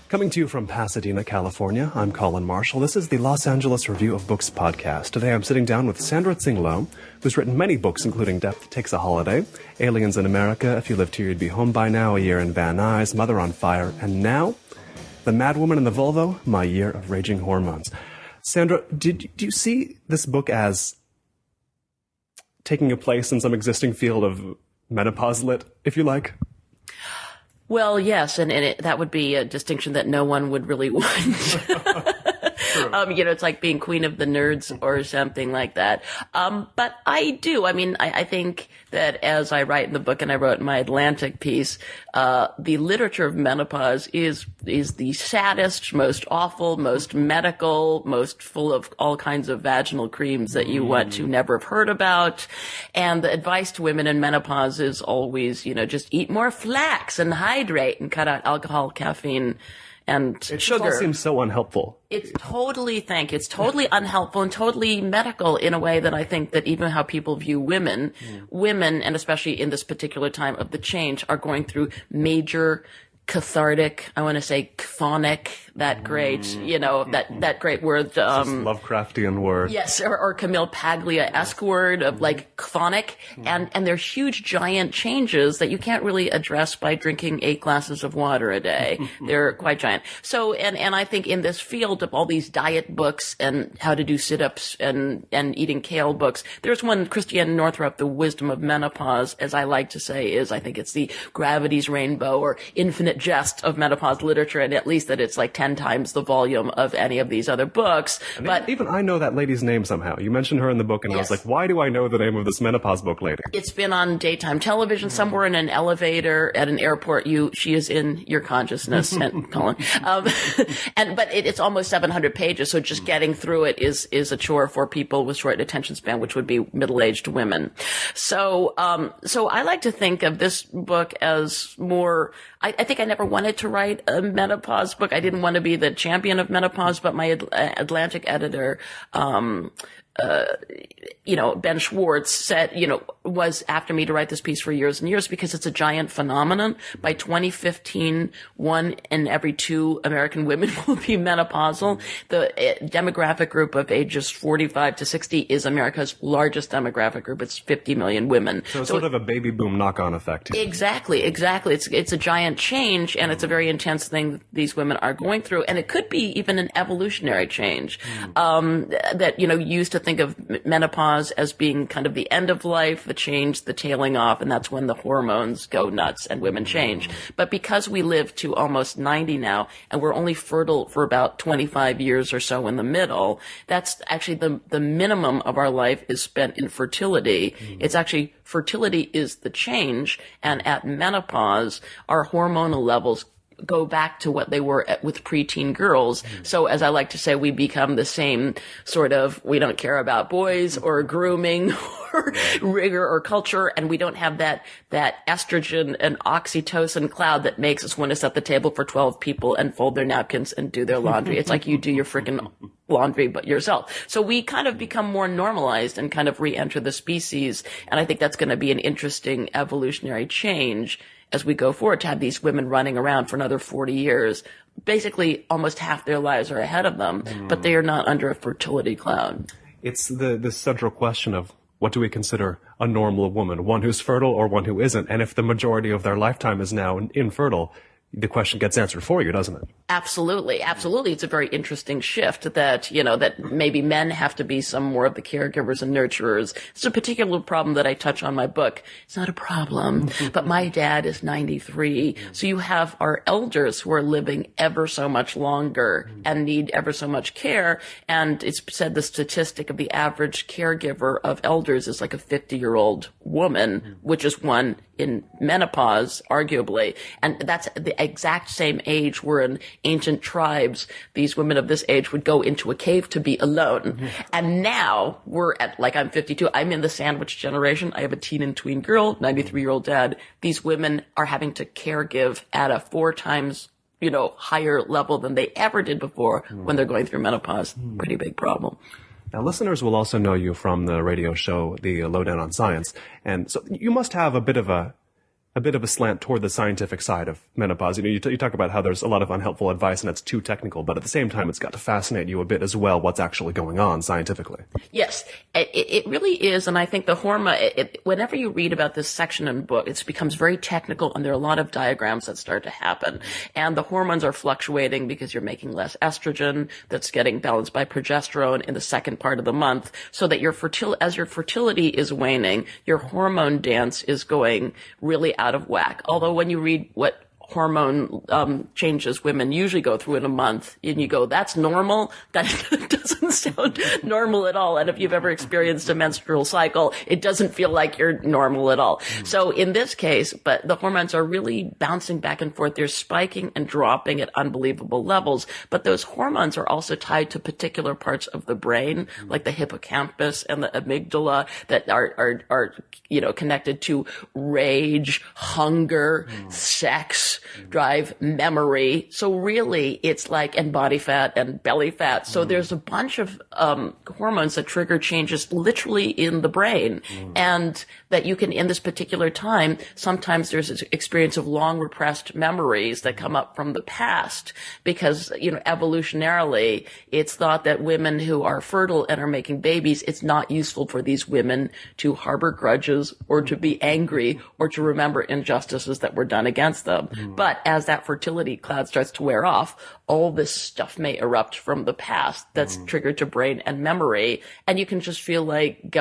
Coming to you from Pasadena, California, I'm Colin Marshall. This is the Los Angeles Review of Books podcast. Today I'm sitting down with Sandra Tsing Loh, who's written many books, including Death Takes a Holiday, Aliens in America, If You Lived Here You'd Be Home by Now, A Year in Van Nuys, Mother on Fire, and now, The Madwoman and the Volvo, My Year of Raging Hormones. Sandra, do you see this book as taking a place in some existing field of menopause lit, if you like? Well, yes, and that would be a distinction that no one would really want. It's like being queen of the nerds or something like that. But I do. I mean, I think that as I write in the book and I wrote in my Atlantic piece, the literature of menopause is the saddest, most awful, most medical, most full of all kinds of vaginal creams that you want to never have heard about. And the advice to women in menopause is always, just eat more flax and hydrate and cut out alcohol, caffeine, and sugar. It all seems so unhelpful. It's totally unhelpful and totally medical in a way that I think that even how people view women, and especially in this particular time of the change, are going through major cathartic, I want to say chthonic, that great, that great word. Lovecraftian word. Yes, or Camille Paglia-esque word of like chthonic. And they're huge, giant changes that you can't really address by drinking 8 glasses of water a day. They're quite giant. So, and I think in this field of all these diet books and how to do sit-ups and eating kale books, there's one, Christiane Northrup, The Wisdom of Menopause, as I like to say, I think it's the gravity's rainbow or infinite jest of menopause literature, and at least that it's like 10 times the volume of any of these other books. But even I know that lady's name somehow. You mentioned her in the book, and yes. I was like, why do I know the name of this menopause book lady? It's been on daytime television, somewhere in an elevator at an airport. She is in your consciousness, and Colin. But it's almost 700 pages, so just getting through it is a chore for people with short attention span, which would be middle-aged women. So I like to think of this book as more. I think I never wanted to write a menopause book. I didn't want to be the champion of menopause, but my Atlantic editor, Ben Schwartz said, was after me to write this piece for years and years because it's a giant phenomenon. By 2015, 1 in every 2 American women will be menopausal. The demographic group of ages 45 to 60 is America's largest demographic group. It's 50 million women. So it's sort of a baby boom knock-on effect. Exactly. It's a giant change, and it's a very intense thing that these women are going through. And it could be even an evolutionary change, that, used to think of menopause as being kind of the end of life, the change, the tailing off, and that's when the hormones go nuts and women change. But because we live to almost 90 now, and we're only fertile for about 25 years or so in the middle, that's actually the minimum of our life is spent in fertility. It's actually, fertility is the change, and at menopause, our hormonal levels go back to what they were with preteen girls. So as I like to say, we become the same sort of, we don't care about boys or grooming or rigor or culture, and we don't have that estrogen and oxytocin cloud that makes us want to set the table for 12 people and fold their napkins and do their laundry. It's like you do your freaking laundry but yourself. So we kind of become more normalized and kind of re-enter the species, and I think that's going to be an interesting evolutionary change as we go forward, to have these women running around for another 40 years. Basically, almost half their lives are ahead of them, but they are not under a fertility cloud. It's the central question of what do we consider a normal woman, one who's fertile or one who isn't? And if the majority of their lifetime is now infertile, the question gets answered for you, doesn't it? Absolutely. Absolutely. It's a very interesting shift that, that maybe men have to be some more of the caregivers and nurturers. It's a particular problem that I touch on in my book. It's not a problem, but my dad is 93. So you have our elders who are living ever so much longer and need ever so much care. And it's said the statistic of the average caregiver of elders is like a 50-year-old woman, which is one in menopause, arguably. And that's the exact same age where in ancient tribes, these women of this age would go into a cave to be alone. And now we're at, like, I'm 52. I'm in the sandwich generation. I have a teen and tween girl, 93-year-old dad. These women are having to caregive at a 4 times, higher level than they ever did before when they're going through menopause. Pretty big problem. Now, listeners will also know you from the radio show, The Lowdown on Science. And so you must have a bit of a a bit of a slant toward the scientific side of menopause. You talk about how there's a lot of unhelpful advice and it's too technical, but at the same time, it's got to fascinate you a bit as well, what's actually going on scientifically. Yes, it really is. And I think the hormone, whenever you read about this section in the book, it becomes very technical and there are a lot of diagrams that start to happen. And the hormones are fluctuating because you're making less estrogen that's getting balanced by progesterone in the second part of the month, so that as your fertility is waning, your hormone dance is going really out of whack. Although when you read what hormone changes women usually go through in a month, and you go, that's normal? That doesn't sound normal at all. And if you've ever experienced a menstrual cycle, it doesn't feel like you're normal at all. So in this case, but the hormones are really bouncing back and forth. They're spiking and dropping at unbelievable levels. But those hormones are also tied to particular parts of the brain, like the hippocampus and the amygdala, that are connected to rage, hunger, sex, drive, memory. So really it's like, and body fat and belly fat. So there's a bunch of hormones that trigger changes literally in the brain. And that you can, in this particular time, sometimes there's this experience of long repressed memories that come up from the past, because, evolutionarily, it's thought that women who are fertile and are making babies, it's not useful for these women to harbor grudges or to be angry or to remember injustices that were done against them. But as that fertility cloud starts to wear off, all this stuff may erupt from the past that's triggered to brain and memory. And you can just feel like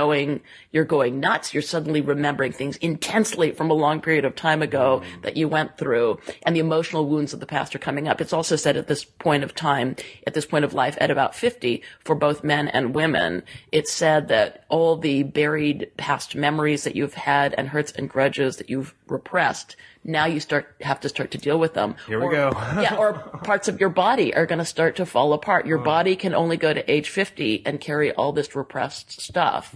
you're going nuts. You're suddenly remembering things intensely from a long period of time ago that you went through. And the emotional wounds of the past are coming up. It's also said at this point of time, at this point of life, at about 50, for both men and women, it's said that all the buried past memories that you've had and hurts and grudges that you've repressed, now you have to start to deal with them. Here we go. Or parts of your body are going to start to fall apart. Your body can only go to age 50 and carry all this repressed stuff.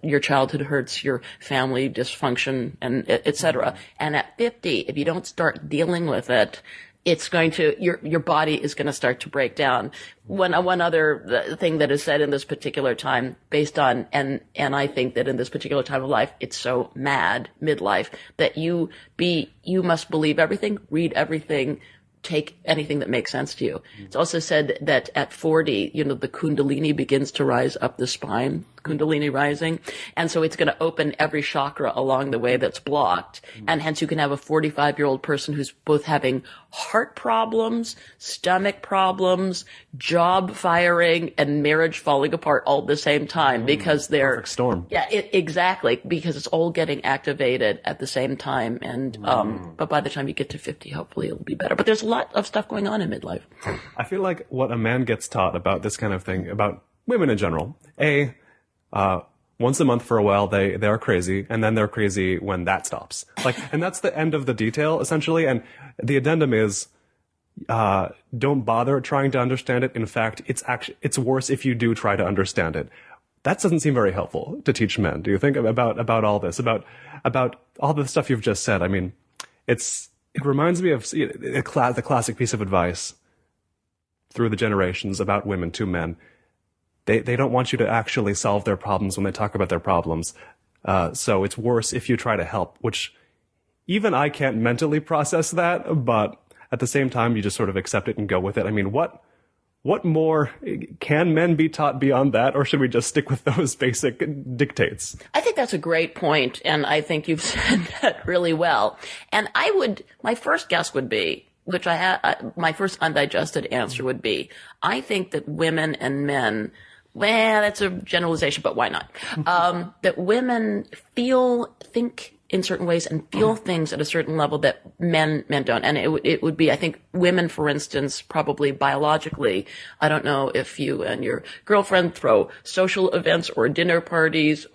Your childhood hurts, your family dysfunction, and et cetera. And at 50, if you don't start dealing with it, it's going to, your body is going to start to break down. One other thing that is said in this particular time, based on, and I think that in this particular time of life, it's so mad, midlife, that you must believe everything, read everything, take anything that makes sense to you. It's also said that at 40, the Kundalini begins to rise up the spine, Kundalini rising. And so it's going to open every chakra along the way that's blocked. And hence you can have a 45-year-old person who's both having heart problems, stomach problems, job firing, and marriage falling apart all at the same time, because they're perfect storm. Yeah, exactly, because it's all getting activated at the same time. And but by the time you get to 50, hopefully it'll be better. But there's a lot of stuff going on in midlife. I feel like what a man gets taught about this kind of thing, about women in general, once a month for a while, they are crazy, and then they're crazy when that stops. And that's the end of the detail, essentially. And the addendum is, don't bother trying to understand it. In fact, it's worse if you do try to understand it. That doesn't seem very helpful to teach men. Do you think about all this, about all the stuff you've just said? I mean, it reminds me of the classic piece of advice through the generations about women to men. They don't want you to actually solve their problems when they talk about their problems. So it's worse if you try to help, which even I can't mentally process that, but at the same time, you just sort of accept it and go with it. I mean, what more can men be taught beyond that, or should we just stick with those basic dictates? I think that's a great point, and I think you've said that really well. And my first guess would be, which my first undigested answer would be, I think that women and men, well, that's a generalization, but why not? That women think in certain ways and feel things at a certain level that men don't. And it would be, I think, women, for instance, probably biologically, I don't know if you and your girlfriend throw social events or dinner parties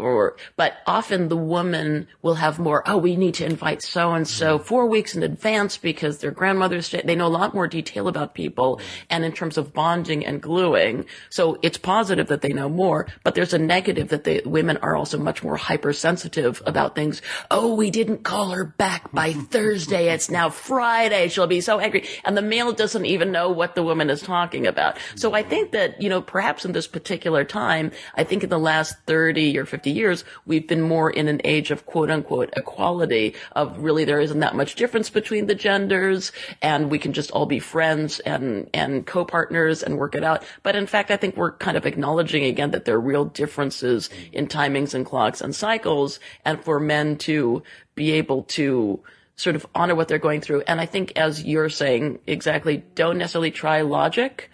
but often the woman will have more, we need to invite so-and-so 4 weeks in advance because their grandmother's day. They know a lot more detail about people and in terms of bonding and gluing. So it's positive that they know more, but there's a negative that women are also much more hypersensitive about things. oh, we didn't call her back by Thursday. It's now Friday. She'll be so angry. And the male doesn't even know what the woman is talking about. So I think that, perhaps in this particular time, I think in the last 30 or 50 years, we've been more in an age of quote unquote equality, of really there isn't that much difference between the genders, and we can just all be friends and co-partners and work it out. But in fact, I think we're kind of acknowledging again that there are real differences in timings and clocks and cycles, and for men to be able to sort of honor what they're going through. And I think, as you're saying exactly, don't necessarily try logic,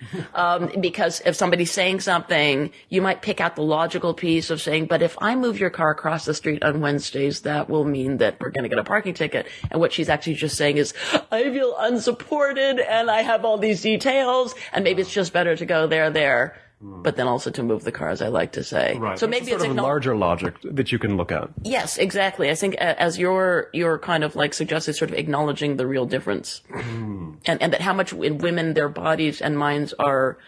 because if somebody's saying something, you might pick out the logical piece of saying, but if I move your car across the street on Wednesdays, that will mean that we're going to get a parking ticket. And what she's actually just saying is, I feel unsupported and I have all these details, and maybe it's just better to go there. But then also to move the car, as I like to say. Right. So maybe it's sort of a larger logic that you can look at. Yes, exactly. I think as you're kind of like suggested, sort of acknowledging the real difference, and that how much in women their bodies and minds are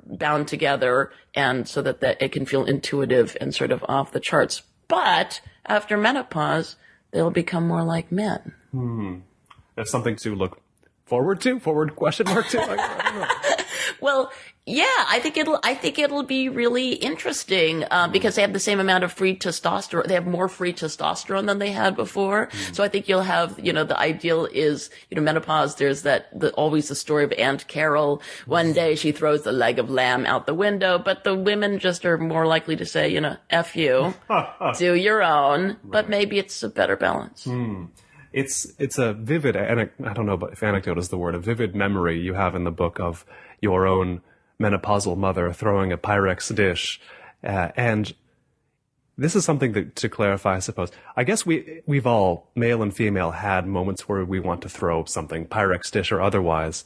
bound together, and so that it can feel intuitive and sort of off the charts. But after menopause, they'll become more like men. That's something to look forward to. Forward question mark to. I don't know. Well, yeah, I think it'll be really interesting, because they have the same amount of free testosterone. They have more free testosterone than they had before. So I think you'll have, the ideal is, menopause. There's always the story of Aunt Carol. One day she throws the leg of lamb out the window, but the women just are more likely to say, F you, do your own, but maybe it's a better balance. It's a vivid, I don't know if anecdote is the word, a vivid memory you have in the book of your own menopausal mother throwing a Pyrex dish. And this is something to clarify, I suppose. I guess we've all, male and female, had moments where we want to throw something, Pyrex dish or otherwise.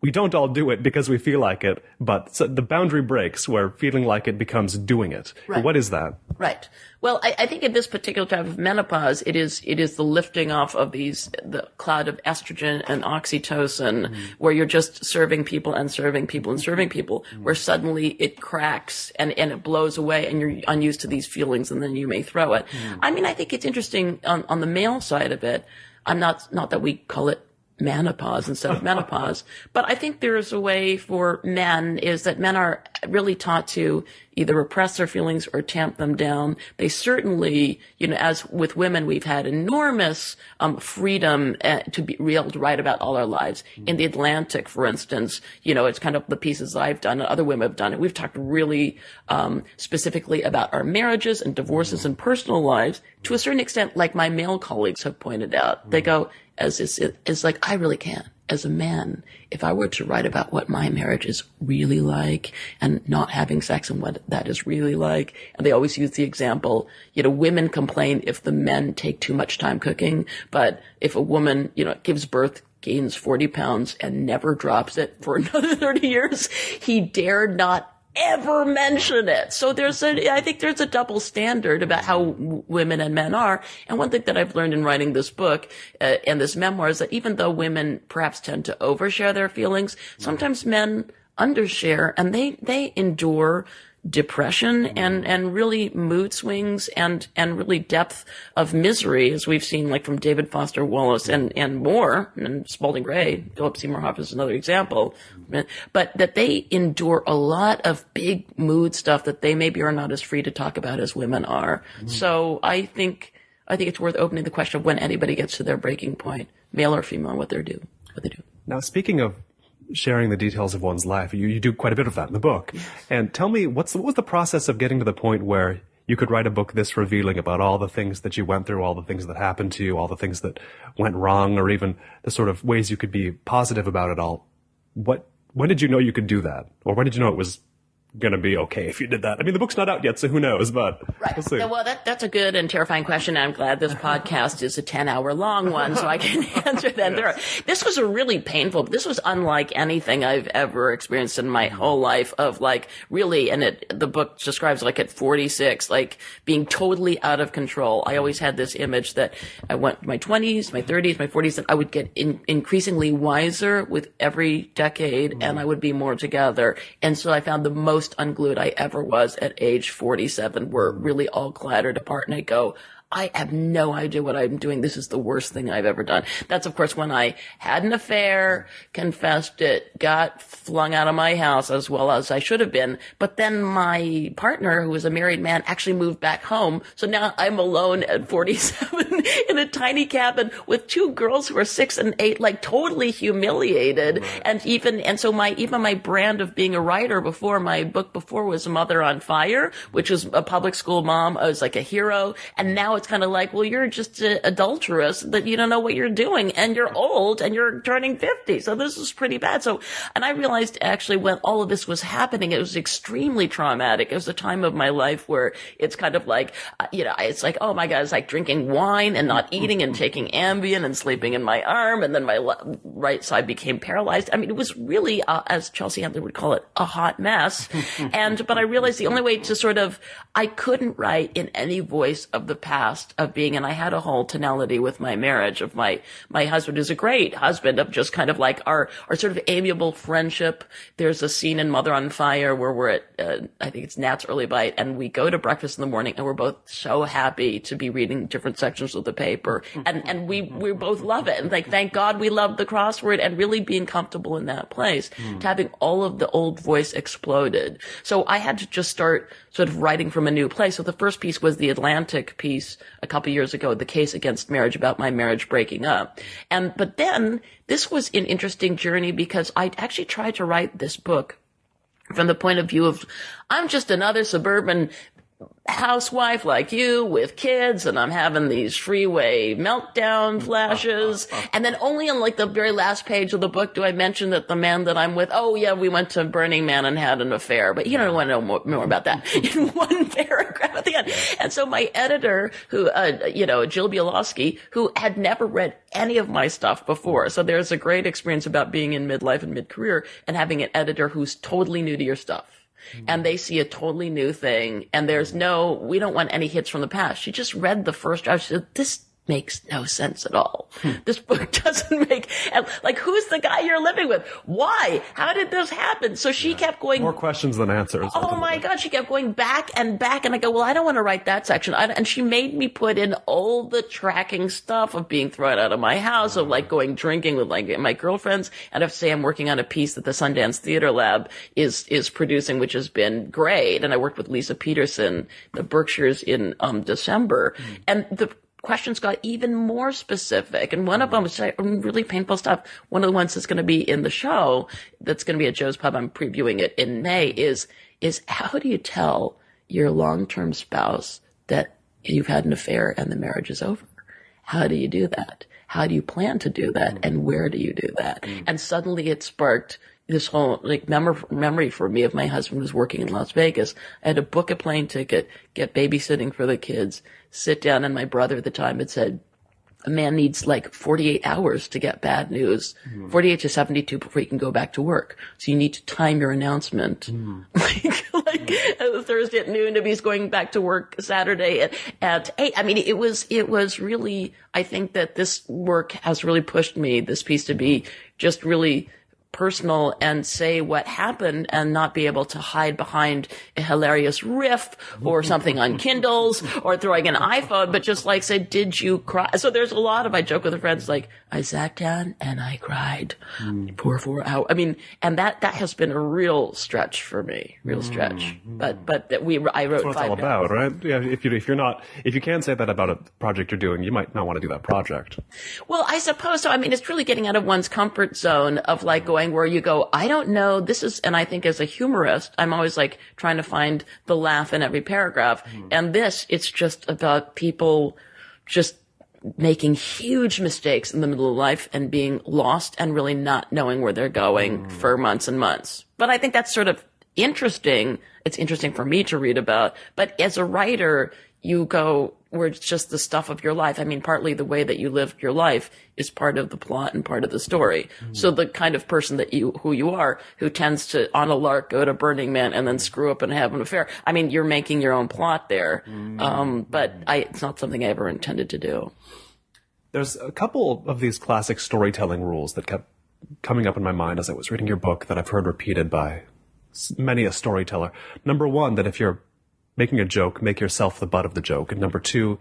We don't all do it because we feel like it, but the boundary breaks where feeling like it becomes doing it. Right. What is that? Right. Well, I think in this particular type of menopause, it is the lifting off of the cloud of estrogen and oxytocin, where you're just serving people and serving people and serving people, where suddenly it cracks and it blows away and you're unused to these feelings, and then you may throw it. I mean, I think it's interesting on the male side of it. I'm not that we call it menopause instead of menopause, but I think there's a way for men, is that men are really taught to either repress their feelings or tamp them down. They certainly, as with women, we've had enormous freedom to be able to write about all our lives. In the Atlantic, for instance, it's kind of the pieces I've done and other women have done, and we've talked really specifically about our marriages and divorces and personal lives to a certain extent, like my male colleagues have pointed out. They go, it's like, I really can't. As a man, if I were to write about what my marriage is really like and not having sex and what that is really like, and they always use the example, women complain if the men take too much time cooking, but if a woman, gives birth, gains 40 pounds and never drops it for another 30 years, he dared not ever mention it. So I think there's a double standard about how women and men are. And one thing that I've learned in writing this book and this memoir is that even though women perhaps tend to overshare their feelings, sometimes men undershare, and they endure depression and really mood swings and really depth of misery, as we've seen, like from David Foster Wallace and more, and Spalding Gray. Philip Seymour Hoffman is another example, but that they endure a lot of big mood stuff that they maybe are not as free to talk about as women are. So I think it's worth opening the question of when anybody gets to their breaking point, male or female, what they do. Now, speaking of sharing the details of one's life, you do quite a bit of that in the book. Yes. And tell me, what was the process of getting to the point where you could write a book this revealing about all the things that you went through, all the things that happened to you, all the things that went wrong, or even the sort of ways you could be positive about it all? When did you know you could do that? Or when did you know it was going to be okay if you did that? I mean, the book's not out yet, so who knows, but right. We'll see. Yeah, well, that's a good and terrifying question. I'm glad this podcast is a 10-hour long one, so I can answer that. Yes. This was this was unlike anything I've ever experienced in my whole life, of like really, and the book describes like at 46, like being totally out of control. I always had this image that I went my 20s, my 30s, my 40s, that I would get increasingly wiser with every decade, and I would be more together. And so I found the most unglued I ever was at age 47, were really all clattered apart, and I go, I have no idea what I'm doing. This is the worst thing I've ever done. That's, of course, when I had an affair, confessed it, got flung out of my house as well as I should have been. But then my partner, who was a married man, actually moved back home. So now I'm alone at 47 in a tiny cabin with two girls who are 6 and 8, like totally humiliated. Right. And so my brand of being a writer before, my book before was Mother on Fire, which was a public school mom. I was like a hero. And now it's kind of like, well, you're just an adulteress that you don't know what you're doing, and you're old and you're turning 50. So this is pretty bad. So, and I realized actually when all of this was happening, it was extremely traumatic. It was a time of my life where it's kind of like, it's like, oh my God, it's like drinking wine and not eating and taking Ambien and sleeping in my arm. And then my right side became paralyzed. I mean, it was really, as Chelsea Handler would call it, a hot mess. But I realized the only way to I couldn't write in any voice of the past of being, and I had a whole tonality with my marriage of my husband is a great husband, of just kind of like our sort of amiable friendship. There's a scene in Mother on Fire where we're at, I think it's Nat's Early Bite, and we go to breakfast in the morning and we're both so happy to be reading different sections of the paper. And we both love it. And like, thank God we love the crossword, and really being comfortable in that place, to having all of the old voice exploded. So I had to just start sort of writing from a new place. So the first piece was the Atlantic piece a couple years ago, The Case Against Marriage, about my marriage breaking up. But then this was an interesting journey because I actually tried to write this book from the point of view of, I'm just another suburban housewife like you with kids, and I'm having these freeway meltdown flashes. And then only on like the very last page of the book do I mention that the man that I'm with, oh yeah, we went to Burning Man and had an affair. But you don't want to know more about that in one paragraph at the end. And so my editor, who, Jill Bielowski, who had never read any of my stuff before. So there's a great experience about being in midlife and mid-career and having an editor who's totally new to your stuff. And they see a totally new thing, and we don't want any hits from the past. She just read the first draft. She said, this makes no sense at all. This book doesn't make, like, who's the guy you're living with? Why? How did this happen? So she kept going. More questions than answers. Oh my God. She kept going back and back. And I go, well, I don't want to write that section. And she made me put in all the tracking stuff of being thrown out of my house, of like going drinking with like my girlfriends. And I have to say I'm working on a piece that the Sundance Theater Lab is producing, which has been great. And I worked with Lisa Peterson, the Berkshires, in December. And the questions got even more specific. And one of them was really painful stuff. One of the ones that's going to be in the show, that's going to be at Joe's Pub, I'm previewing it in May, is how do you tell your long-term spouse that you've had an affair and the marriage is over? How do you do that? How do you plan to do that? And where do you do that? And suddenly it sparked this whole like memory for me of my husband was working in Las Vegas. I had to book a plane ticket, get babysitting for the kids, sit down, and my brother at the time had said, a man needs like 48 hours to get bad news, 48 to 72 before he can go back to work. So you need to time your announcement like Thursday at noon if he's going back to work Saturday at 8. I mean, it was really, I think that this work has really pushed me, this piece, to be just really personal and say what happened and not be able to hide behind a hilarious riff or something on Kindles or throwing an iPhone, but just like say, did you cry? So there's a lot of, I joke with friends, like, I sat down and I cried for 4 hours. I mean, and that has been a real stretch for me, real stretch. But that I wrote 5 That's what it's all about, right? Yeah. If you can't say that about a project you're doing, you might not want to do that project. Well, I suppose so. I mean, it's really getting out of one's comfort zone of like going where you go, I don't know, this is, and I think as a humorist, I'm always like trying to find the laugh in every paragraph. And this, it's just about people just making huge mistakes in the middle of life and being lost and really not knowing where they're going for months and months. But I think that's sort of interesting. It's interesting for me to read about. But as a writer, you go where it's just the stuff of your life. I mean, partly the way that you live your life is part of the plot and part of the story. So the kind of person that who you are, who tends to, on a lark, go to Burning Man and then screw up and have an affair. I mean, you're making your own plot there. But it's not something I ever intended to do. There's a couple of these classic storytelling rules that kept coming up in my mind as I was reading your book that I've heard repeated by many a storyteller. Number one, that if you're making a joke, make yourself the butt of the joke. And number two,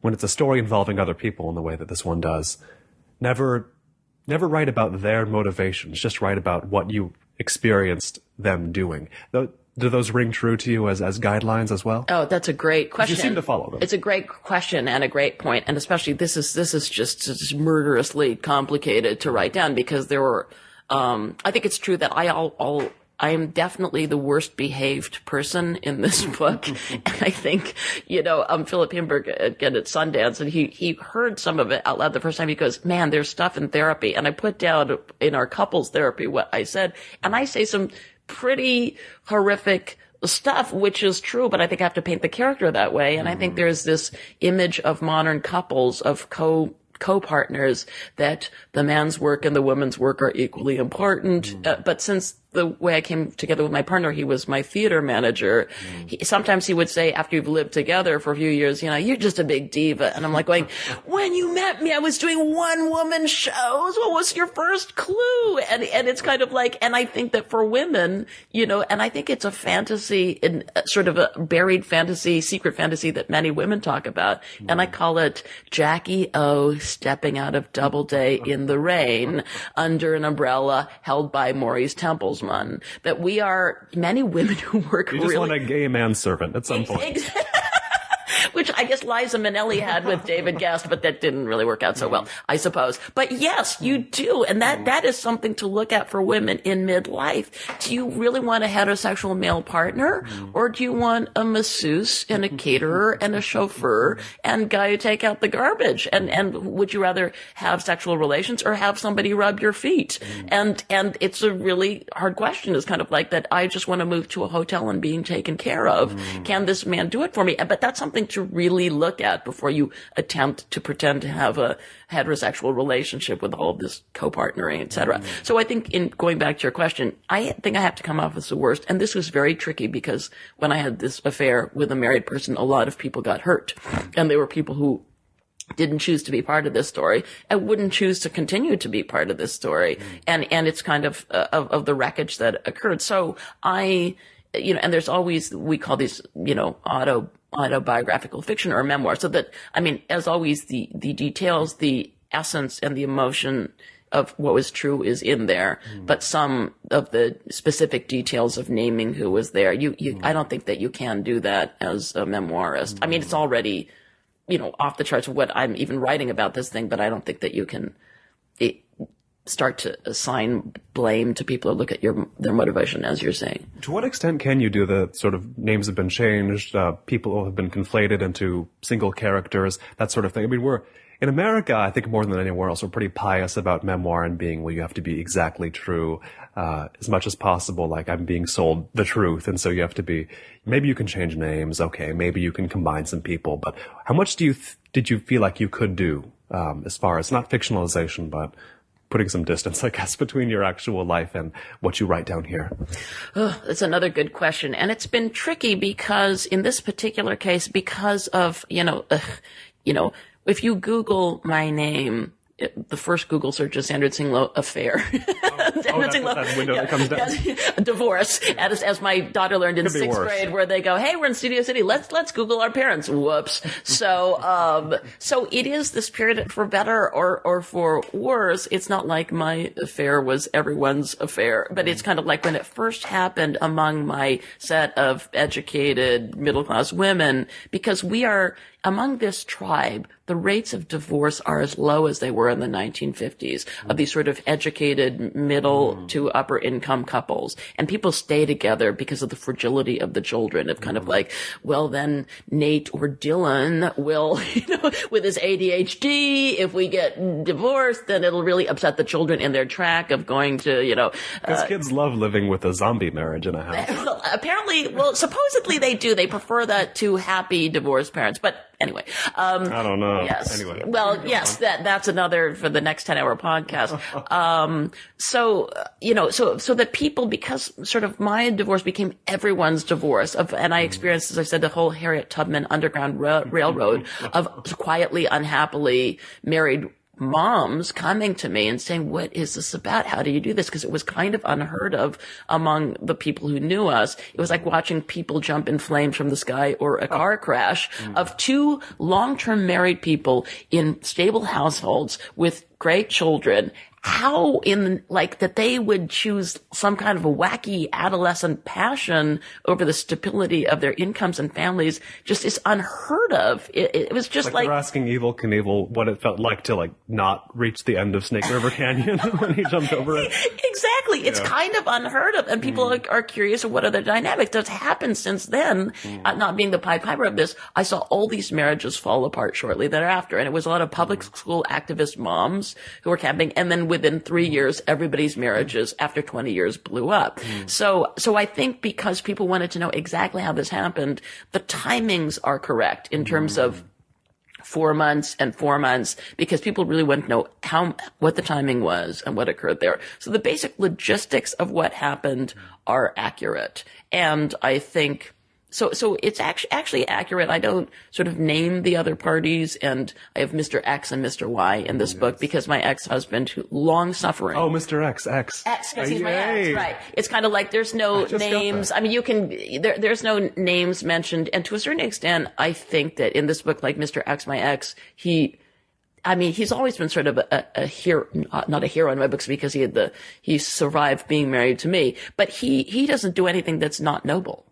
when it's a story involving other people in the way that this one does, never write about their motivations. Just write about what you experienced them doing. Do those ring true to you as guidelines as well? Oh, that's a great question. You seem to follow them. It's a great question and a great point. And especially this is just murderously complicated to write down, because there were, I think it's true that I am definitely the worst behaved person in this book. And I think, Philip Himberg again at Sundance, and he heard some of it out loud the first time. He goes, man, there's stuff in therapy. And I put down in our couples therapy what I said, and I say some pretty horrific stuff, which is true, but I think I have to paint the character that way. And I think there's this image of modern couples, of co-partners, that the man's work and the woman's work are equally important. But since the way I came together with my partner, he was my theater manager. Sometimes he would say, after you've lived together for a few years, you're just a big diva. And I'm like going, when you met me, I was doing one-woman shows. What was your first clue? And it's kind of like, and I think that for women, and I think it's a fantasy, in sort of a buried fantasy, secret fantasy that many women talk about. And I call it Jackie O stepping out of Doubleday in the rain under an umbrella held by Maurice Temple's. That we are many women who work you just want a gay manservant at some point. Which I guess Liza Minnelli had with David Guest, but that didn't really work out so well, I suppose. But yes, you do. And that is something to look at for women in midlife. Do you really want a heterosexual male partner? Or do you want a masseuse and a caterer and a chauffeur and guy who take out the garbage? And would you rather have sexual relations or have somebody rub your feet? And it's a really hard question. It's kind of like that. I just want to move to a hotel and being taken care of. Can this man do it for me? But that's something to really look at before you attempt to pretend to have a heterosexual relationship with all of this co-partnering, et cetera. So I think, in going back to your question, I think I have to come off as the worst. And this was very tricky, because when I had this affair with a married person, a lot of people got hurt. And there were people who didn't choose to be part of this story and wouldn't choose to continue to be part of this story. And it's kind of the wreckage that occurred. So and there's always, we call these, autobiographical fiction or memoir. So that, as always, the details, the essence and the emotion of what was true is in there, but some of the specific details of naming who was there, I don't think that you can do that as a memoirist. It's already, off the charts of what I'm even writing about this thing, but I don't think that you can start to assign blame to people or look at their motivation, as you're saying. To what extent can you do the sort of names have been changed, people have been conflated into single characters, that sort of thing? We're in America, I think more than anywhere else, we're pretty pious about memoir and being, well, you have to be exactly true as much as possible. Like, I'm being sold the truth, and so you have to be. Maybe you can change names, okay? Maybe you can combine some people, but how much did you feel like you could do as far as not fictionalization, but putting some distance, I guess, between your actual life and what you write down here? Oh, that's another good question. And it's been tricky because in this particular case, because of, if you Google my name, the first Google search is Sandra Tsing Loh affair. Sandra Tsing Loh. That window that comes down. Divorce, as my daughter learned in sixth grade, where they go, hey, we're in Studio City. Let's Google our parents. Whoops. So it is this period, for better or for worse. It's not like my affair was everyone's affair, but it's kind of like when it first happened among my set of educated middle-class women, because we are among this tribe, the rates of divorce are as low as they were in the 1950s of these sort of educated middle to upper income couples. And people stay together because of the fragility of the children, of kind of like, well, then Nate or Dylan will, with his ADHD, if we get divorced, then it'll really upset the children in their track of going to, because kids love living with a zombie marriage in a house. Apparently, supposedly they do. They prefer that to happy divorced parents. But anyway. I don't know. Yes. Anyway. Well, yes, that's another for the next 10-hour podcast. So that people, because sort of my divorce became everyone's divorce and I experienced, as I said, the whole Harriet Tubman Underground Railroad of quietly, unhappily married moms coming to me and saying, what is this about? How do you do this? Because it was kind of unheard of among the people who knew us. It was like watching people jump in flames from the sky or a car crash of two long-term married people in stable households with great children. How that they would choose some kind of a wacky adolescent passion over the stability of their incomes and families just is unheard of. It was just like they're asking Evel Knievel what it felt like to not reach the end of Snake River Canyon when he jumped over it. Exactly. It's kind of unheard of. And people are curious of what are the dynamics that's happened since then. Not being the Pied Piper of this, I saw all these marriages fall apart shortly thereafter. And it was a lot of public school activist moms who were camping. And then within 3 years, everybody's marriages after 20 years blew up. So I think because people wanted to know exactly how this happened, the timings are correct in terms of 4 months and 4 months, because people really want to know what the timing was and what occurred there. So the basic logistics of what happened are accurate. And I think So it's actually accurate. I don't sort of name the other parties, and I have Mr. X and Mr. Y in this book because my ex-husband, long suffering. Oh, Mr. X, because he's my ex, right. It's kind of like there's no names. I mean, there's no names mentioned. And to a certain extent, I think that in this book, like Mr. X, my ex, he's always been sort of a hero, not a hero in my books because he survived being married to me, but he doesn't do anything that's not noble.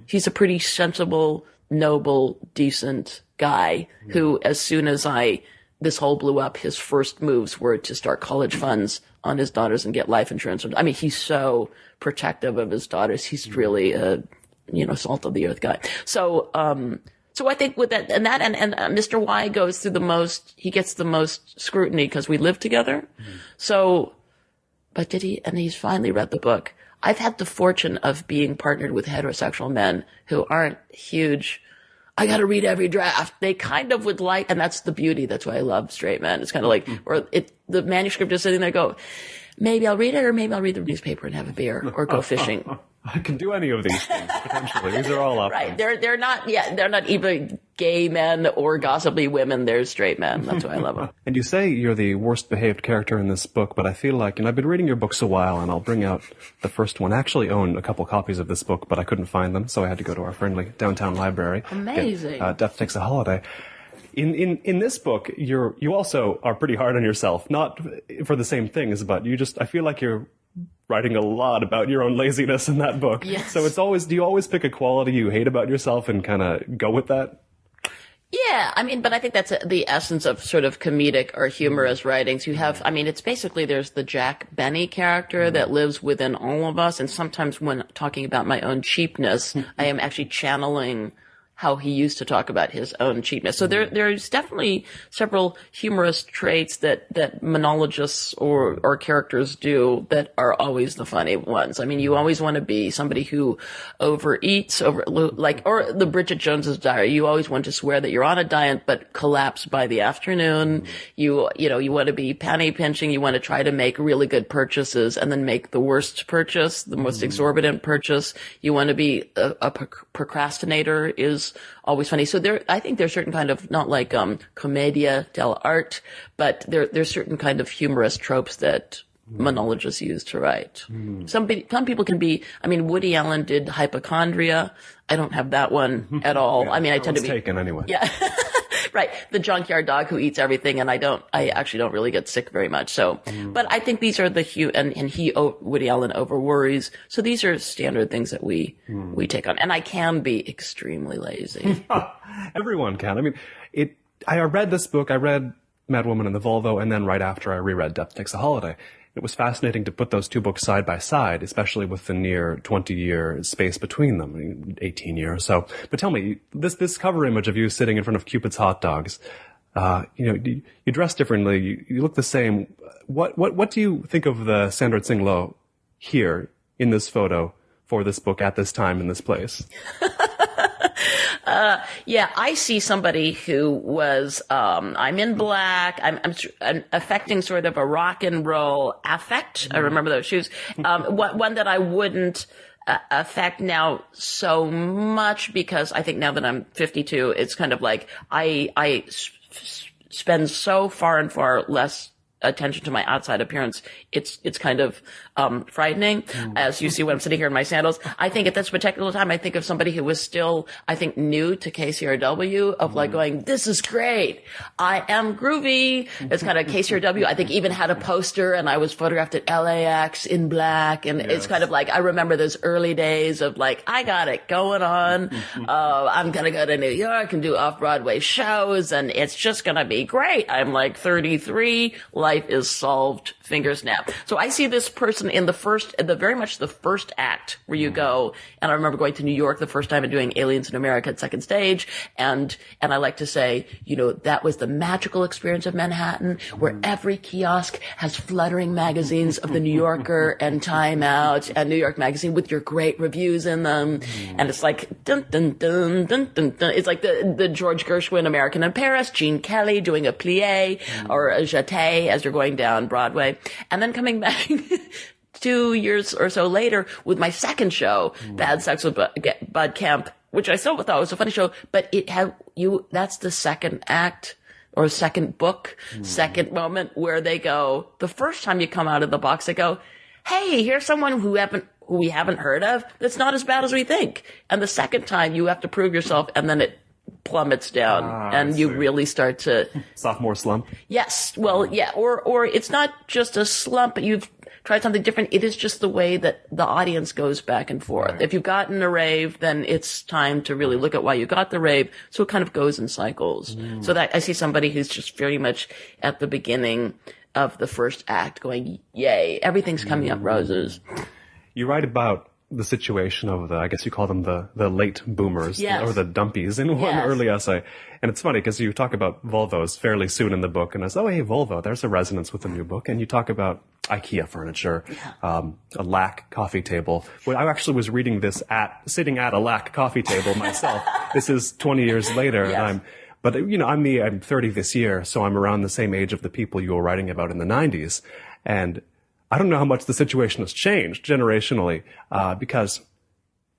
He's a pretty sensible, noble, decent guy who, as soon as this whole blew up, his first moves were to start college funds on his daughters and get life insurance. I mean, he's so protective of his daughters. He's really a, salt of the earth guy. So I think with that, and Mr. Y goes through he gets the most scrutiny because we live together. But and he's finally read the book. I've had the fortune of being partnered with heterosexual men who aren't huge. I got to read every draft. They kind of would like, and that's the beauty. That's why I love straight men. It's kind of like, the manuscript is sitting there, go, maybe I'll read it, or maybe I'll read the newspaper and have a beer, or go fishing. I can do any of these things, potentially. These are all options. Right. They're not even gay men or gossipy women. They're straight men. That's why I love them. And you say you're the worst behaved character in this book, but I feel like, and I've been reading your books a while, and I'll bring out the first one. I actually own a couple copies of this book, but I couldn't find them, so I had to go to our friendly downtown library. Amazing. Death Takes a Holiday. In this book, you also are pretty hard on yourself, not for the same things, but I feel like you're writing a lot about your own laziness in that book. Yes. So do you always pick a quality you hate about yourself and kind of go with that? Yeah, but I think that's the essence of sort of comedic or humorous writings. You have, it's basically there's the Jack Benny character that lives within all of us, and sometimes when talking about my own cheapness, I am actually channeling how he used to talk about his own cheapness. So there's definitely several humorous traits that monologists or characters do that are always the funny ones. You always want to be somebody who overeats, or the Bridget Jones's Diary. You always want to swear that you're on a diet but collapse by the afternoon. You want to be penny pinching. You want to try to make really good purchases and then make the worst purchase, the most exorbitant purchase. You want to be a procrastinator is always funny. So I think there's certain kind of, not like commedia dell'arte, but there's certain kind of humorous tropes that monologists use to write. Some people can be, Woody Allen did hypochondria. I don't have that one at all. Yeah, I tend to be taken anyway. Yeah. Right. The junkyard dog who eats everything, and I actually don't really get sick very much. So, but I think these are Woody Allen over worries. So these are standard things that we take on. And I can be extremely lazy. Everyone can. I read this book. I read Madwoman and the Volvo, and then right after I reread Death Takes a Holiday. It was fascinating to put those two books side by side, especially with the near 20-year space between them, 18 years or so. But tell me, this cover image of you sitting in front of Cupid's hot dogs, you dress differently, you look the same. What do you think of the Sandra Tsing Loh here in this photo for this book at this time in this place? Yeah, I see somebody who was, I'm in black. I'm affecting sort of a rock and roll affect. I remember those shoes. One that I wouldn't affect now so much because I think now that I'm 52, it's kind of like I spend so far and far less attention to my outside appearance, it's kind of frightening. As you see when I'm sitting here in my sandals, I think at this particular time, I think of somebody who was still, I think, new to KCRW, of like going, this is great. I am groovy. It's kind of KCRW. I think even had a poster, and I was photographed at LAX in black. And it's kind of like, I remember those early days of like, I got it going on. I'm going to go to New York and do off-Broadway shows, and it's just going to be great. I'm like 33. Life is solved, finger snap. So I see this person in very much the first act where you go, and I remember going to New York the first time and doing Aliens in America at Second Stage, and I like to say, that was the magical experience of Manhattan, where every kiosk has fluttering magazines of the New Yorker and Time Out and New York Magazine with your great reviews in them, and it's like dun dun dun dun dun dun. It's like the George Gershwin American in Paris, Gene Kelly doing a plie or a jeté as you're going down Broadway, and then coming back 2 years or so later with my second show, Bad Sex with Bud Kemp, which I still thought was a funny show, but that's the second act or second book, second moment where they go, the first time you come out of the box, they go, hey, here's someone who we haven't heard of that's not as bad as we think. And the second time you have to prove yourself, and then it plummets down, and you really start to sophomore slump. Yes, well, yeah, or it's not just a slump, but you've tried something different. It is just the way that the audience goes back and forth. Right. If you've gotten a rave, then it's time to really look at why you got the rave. So it kind of goes in cycles. So that I see somebody who's just very much at the beginning of the first act going, yay, everything's coming up roses. You write about the situation of I guess you call them the late boomers, or the dumpies in one early essay. And it's funny because you talk about Volvos fairly soon in the book, and I was, oh, hey, Volvo, there's a resonance with the new book. And you talk about IKEA furniture, a Lack coffee table. Well, I actually was reading this sitting at a Lack coffee table myself. This is 20 years later, and I'm 30 this year, so I'm around the same age of the people you were writing about in the 90s. And I don't know how much the situation has changed generationally, because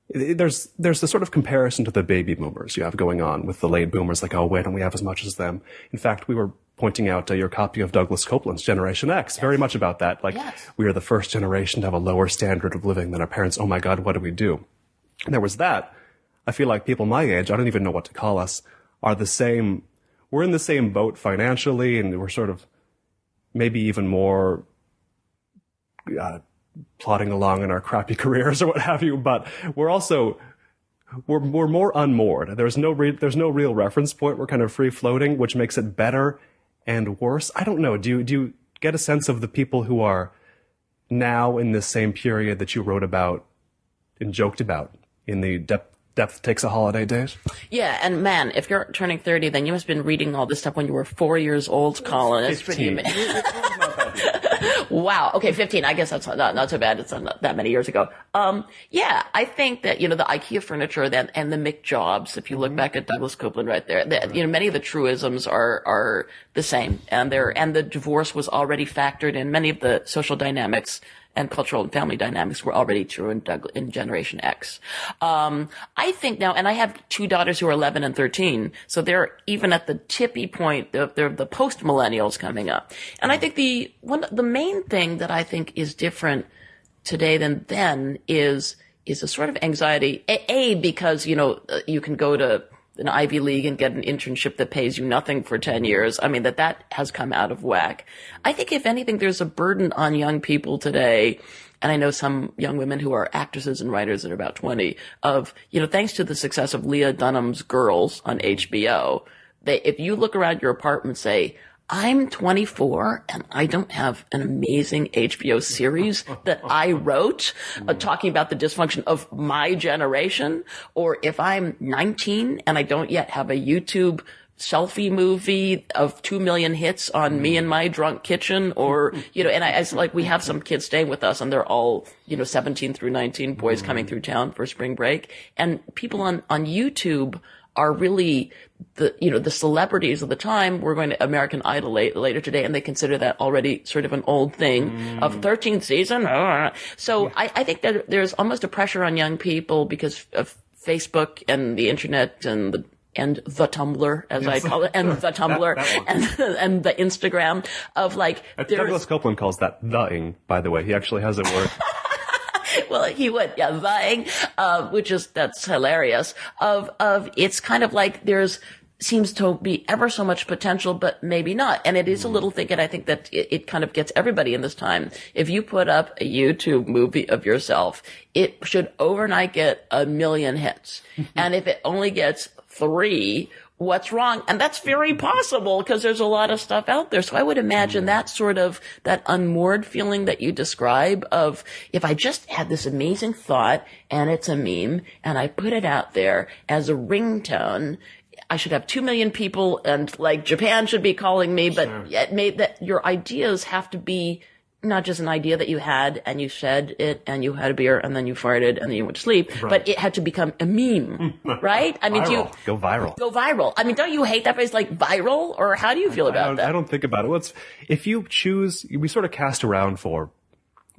there's this sort of comparison to the baby boomers you have going on with the late boomers, like, oh, why don't we have as much as them? In fact, we were pointing out your copy of Douglas Copeland's Generation X, very much about that. Like, we are the first generation to have a lower standard of living than our parents. Oh my God, what do we do? And there was that. I feel like people my age, I don't even know what to call us, are the same. We're in the same boat financially, and we're sort of maybe even more plodding along in our crappy careers or what have you, but we're more unmoored. There's no real reference point. We're kind of free floating, which makes it better and worse. I don't know. Do you get a sense of the people who are now in this same period that you wrote about and joked about in the Depth Takes a Holiday days? Yeah, and man, if you're turning 30, then you must have been reading all this stuff when you were 4 years old, Colin. It's pretty amazing. Wow. Okay, 15. I guess that's not so bad. It's not that many years ago. Yeah, I think that, the IKEA furniture and the Mick Jobs, if you look back at Douglas Copeland right there, many of the truisms are the same. And the divorce was already factored in. Many of the social dynamics and cultural and family dynamics were already true in Generation X. I think now, and I have two daughters who are 11 and 13, so they're even at the tippy point. They're the post-millennials coming up. And I think the main thing that I think is different today than then is a sort of anxiety. Because, you can go to an Ivy League and get an internship that pays you nothing for 10 years. I mean, that has come out of whack. I think if anything, there's a burden on young people today. And I know some young women who are actresses and writers that are about 20 of, thanks to the success of Leah Dunham's Girls on HBO, if you look around your apartment and say, I'm 24 and I don't have an amazing HBO series that I wrote talking about the dysfunction of my generation. Or if I'm 19 and I don't yet have a YouTube selfie movie of 2 million hits on me and my drunk kitchen, or, and we have some kids staying with us and they're all, 17 through 19 boys coming through town for spring break. And people on YouTube are really the celebrities of the time. We're going to American Idol later today, and they consider that already sort of an old thing of 13th season. So I think that there's almost a pressure on young people because of Facebook and the internet and the the Tumblr, as I call it, and the Tumblr, and the Instagram of like. Douglas Copeland calls that the-ing, by the way. He actually has a word. Well, he would, yeah, the-ing, that's hilarious. It's kind of like seems to be ever so much potential, but maybe not. And it is a little thing, and I think that it kind of gets everybody in this time. If you put up a YouTube movie of yourself, it should overnight get 1 million hits. And if it only gets 3, what's wrong? And that's very possible because there's a lot of stuff out there. So I would imagine that unmoored feeling that you describe of, if I just had this amazing thought and it's a meme and I put it out there as a ringtone, I should have 2 million people and like Japan should be calling me, but it made that your ideas have to be not just an idea that you had and you said it and you had a beer and then you farted and then you went to sleep, but it had to become a meme, right? I mean, go viral. Go viral. I mean, don't you hate that phrase like viral, or how do you feel about that? I don't think about it. Well, if you choose, we sort of cast around for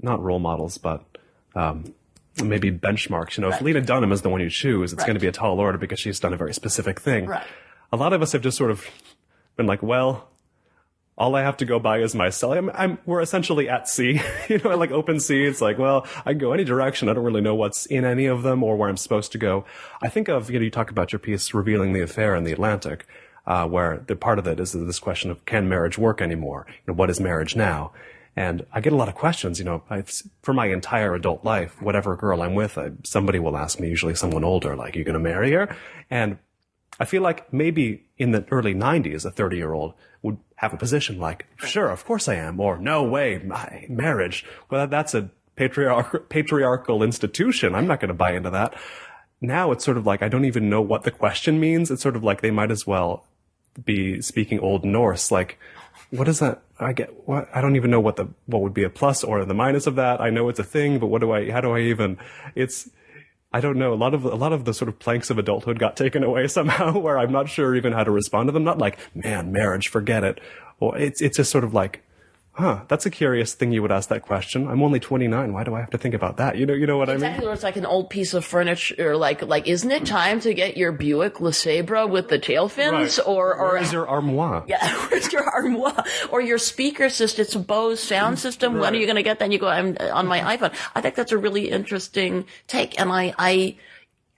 not role models, but, maybe benchmarks. You know, if Lena Dunham is the one you choose, it's going to be a tall order because she's done a very specific thing. Right. A lot of us have just sort of been like, well, all I have to go by is myself. We're essentially at sea, you know, like open sea. It's like, well, I can go any direction. I don't really know what's in any of them or where I'm supposed to go. I think of, you talk about your piece, Revealing the Affair in the Atlantic, where the part of it is this question of, can marriage work anymore? What is marriage now? And I get a lot of questions, for my entire adult life, whatever girl I'm with, somebody will ask me, usually someone older, like, are you going to marry her? And I feel like maybe in the early 90s, a 30-year-old would have a position like, sure, of course I am, or no way, marriage. Well, that's a patriarchal institution. I'm not going to buy into that. Now it's sort of like, I don't even know what the question means. It's sort of like they might as well be speaking Old Norse, like, what is that? I don't even know what would be a plus or the minus of that. I know it's a thing, but how do I even, I don't know. A lot of the sort of planks of adulthood got taken away somehow where I'm not sure even how to respond to them. Not like, man, marriage, forget it. Or it's just sort of like, that's a curious thing you would ask that question. I'm only 29. Why do I have to think about that? You know what I mean? Exactly. It's like an old piece of furniture, like, isn't it time to get your Buick LeSabre with the tail fins? Right. Or is your armoire? Yeah, where's your armoire? Or your speaker system, it's a Bose sound system. Right. When are you going to get that? And you go, I'm on my iPhone. I think that's a really interesting take. And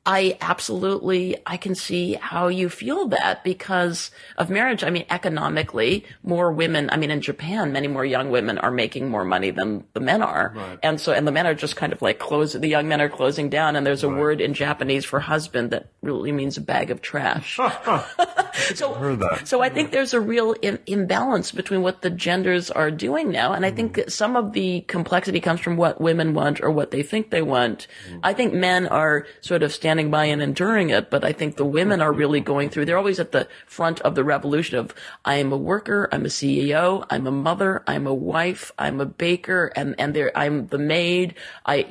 I absolutely, I can see how you feel that because of marriage. I mean, economically, more women, in Japan, many more young women are making more money than the men are. Right. And the men are just kind of like the young men are closing down. And there's a word in Japanese for husband that really means a bag of trash. So I think there's a real imbalance between what the genders are doing now. And I think some of the complexity comes from what women want or what they think they want. I think men are sort of standing by and enduring it, but I think the women are really going through. They're always at the front of the revolution of, I am a worker, I'm a CEO, I'm a mother, I'm a wife, I'm a baker, and I'm the maid. I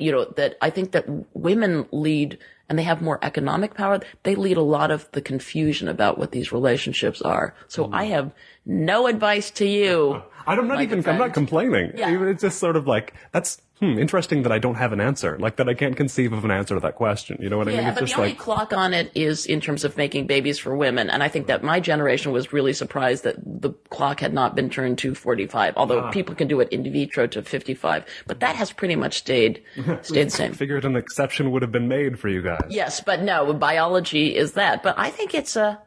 think that women lead, and they have more economic power. They lead a lot of the confusion about what these relationships are. So I have no advice to you. I'm not complaining. Yeah. It's just sort of like, that's interesting that I don't have an answer, like that I can't conceive of an answer to that question. You know what I mean? Yeah, but the only clock on it is in terms of making babies for women. And I think that my generation was really surprised that the clock had not been turned to 45, although people can do it in vitro to 55. But that has pretty much stayed the same. Figured an exception would have been made for you guys. Yes, but no, biology is that. But I think it's a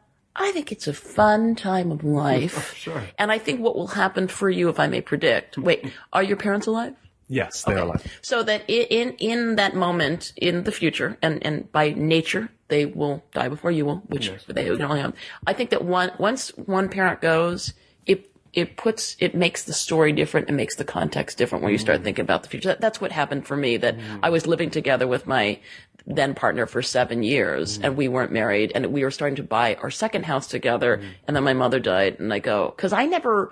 fun time of life. Sure. And I think what will happen for you, if I may predict. Wait, are your parents alive? Yes, they are alive. So that in that moment in the future, and by nature, they will die before you will, which they only have. I think that once one parent goes, it makes the story different. It makes the context different when you start thinking about the future. That's what happened for me, that I was living together with my then partner for 7 years, and we weren't married, and we were starting to buy our second house together, and then my mother died, and I go, because I never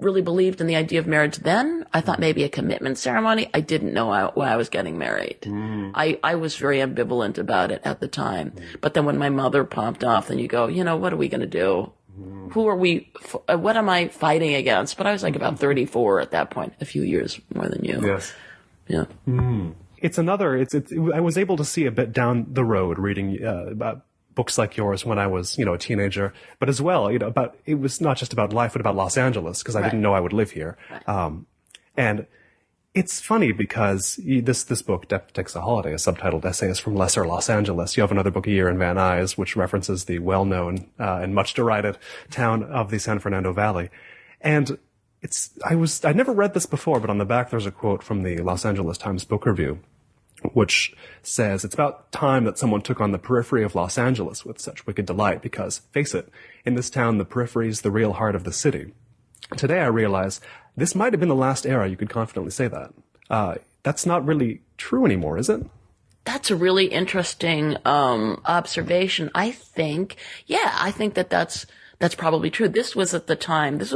really believed in the idea of marriage then. I thought maybe a commitment ceremony. I didn't know why I was getting married. I was very ambivalent about it at the time. But then when my mother popped off, then you go, what are we going to do? Who are we? What am I fighting against? But I was like about 34 at that point, a few years more than you. Yes. Yeah. I was able to see a bit down the road reading about books like yours when I was, a teenager, but as well, it was not just about life, but about Los Angeles, because I didn't know I would live here. Right. And it's funny because this book, Death Takes a Holiday, is subtitled Essays from Lesser Los Angeles. You have another book, A Year in Van Nuys, which references the well-known and much derided town of the San Fernando Valley. And I'd never read this before, but on the back there's a quote from the Los Angeles Times Book Review, which says, "It's about time that someone took on the periphery of Los Angeles with such wicked delight, because, face it, in this town the periphery is the real heart of the city. Today I realize this might have been the last era you could confidently say that. That's not really true anymore, is it?" That's a really interesting observation. I think that's probably true. This was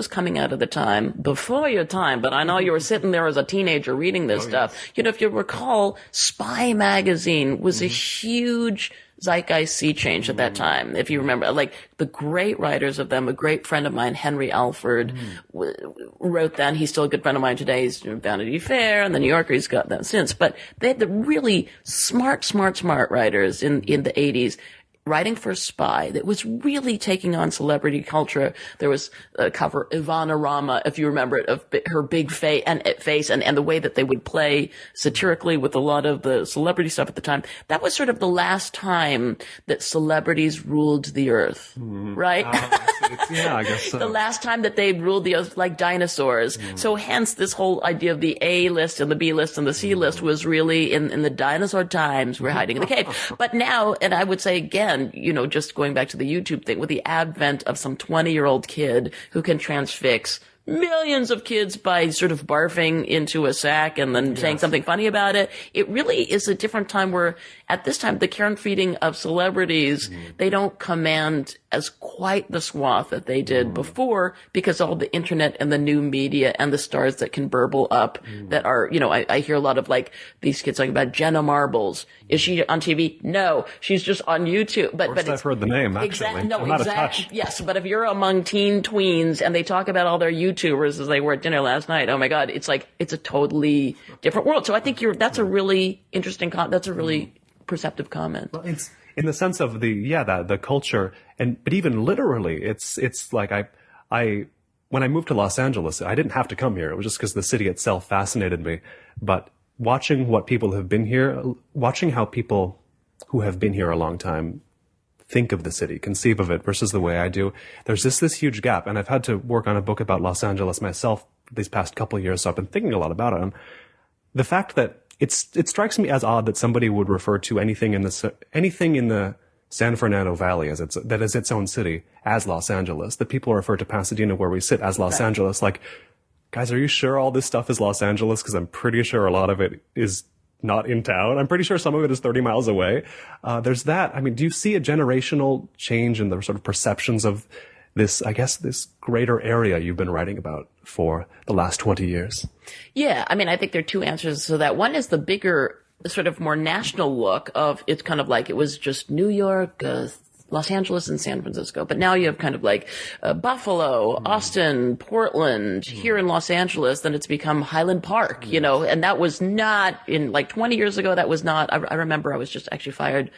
coming out of the time before your time, but I know you were sitting there as a teenager reading this stuff. Yes. If you recall, Spy magazine was a huge zeitgeist sea change at that time. If you remember, like the great writers of them, a great friend of mine, Henry Alford, wrote that. He's still a good friend of mine today. He's Vanity Fair and the New Yorker. He's got that since. But they had the really smart writers in the 80s. Writing for Spy that was really taking on celebrity culture. There was a cover, Ivana Rama, if you remember it, of her big face and the way that they would play satirically with a lot of the celebrity stuff at the time. That was sort of the last time that celebrities ruled the earth, right? Yeah, I guess so. The last time that they ruled the earth like dinosaurs. So hence this whole idea of the A list and the B list and the C list was really in the dinosaur times. We're hiding in the cave. But now, and I would say again, just going back to the YouTube thing, with the advent of some 20-year-old kid who can transfix millions of kids by sort of barfing into a sack and then saying something funny about it. It really is a different time where, at this time, the care and feeding of celebrities, they don't command as quite the swath that they did before, because all the internet and the new media and the stars that can burble up that are, I hear a lot of like these kids talking about Jenna Marbles. Is she on TV? No, she's just on YouTube. But I've heard the name, actually. Exactly. Yes, but if you're among teen tweens and they talk about all their YouTubers as they were at dinner last night, oh my God, it's a totally different world. So I think that's a really interesting that's a really perceptive comment. Well, it's in the sense of the culture, but even literally, it's like when I moved to Los Angeles, I didn't have to come here. It was just because the city itself fascinated me. But watching what people have been here, watching how people who have been here a long time think of the city, conceive of it versus the way I do, there's this huge gap. And I've had to work on a book about Los Angeles myself these past couple of years, so I've been thinking a lot about it. And the fact that it strikes me as odd that somebody would refer to anything in the San Fernando Valley that is its own city as Los Angeles, that people refer to Pasadena, where we sit, as Los Angeles. Like, guys, are you sure all this stuff is Los Angeles? Because I'm pretty sure a lot of it is not in town. I'm pretty sure some of it is 30 miles away. There's that. I mean, do you see a generational change in the sort of perceptions of this greater area you've been writing about for the last 20 years? Yeah. I mean, I think there are two answers to that. One is the bigger, sort of more national look of, it's kind of like it was just New York, Los Angeles and San Francisco. But now you have kind of like Buffalo, Austin, Portland, here in Los Angeles. Then it's become Highland Park, and that was not in like 20 years ago. That was not, I remember I was just actually fired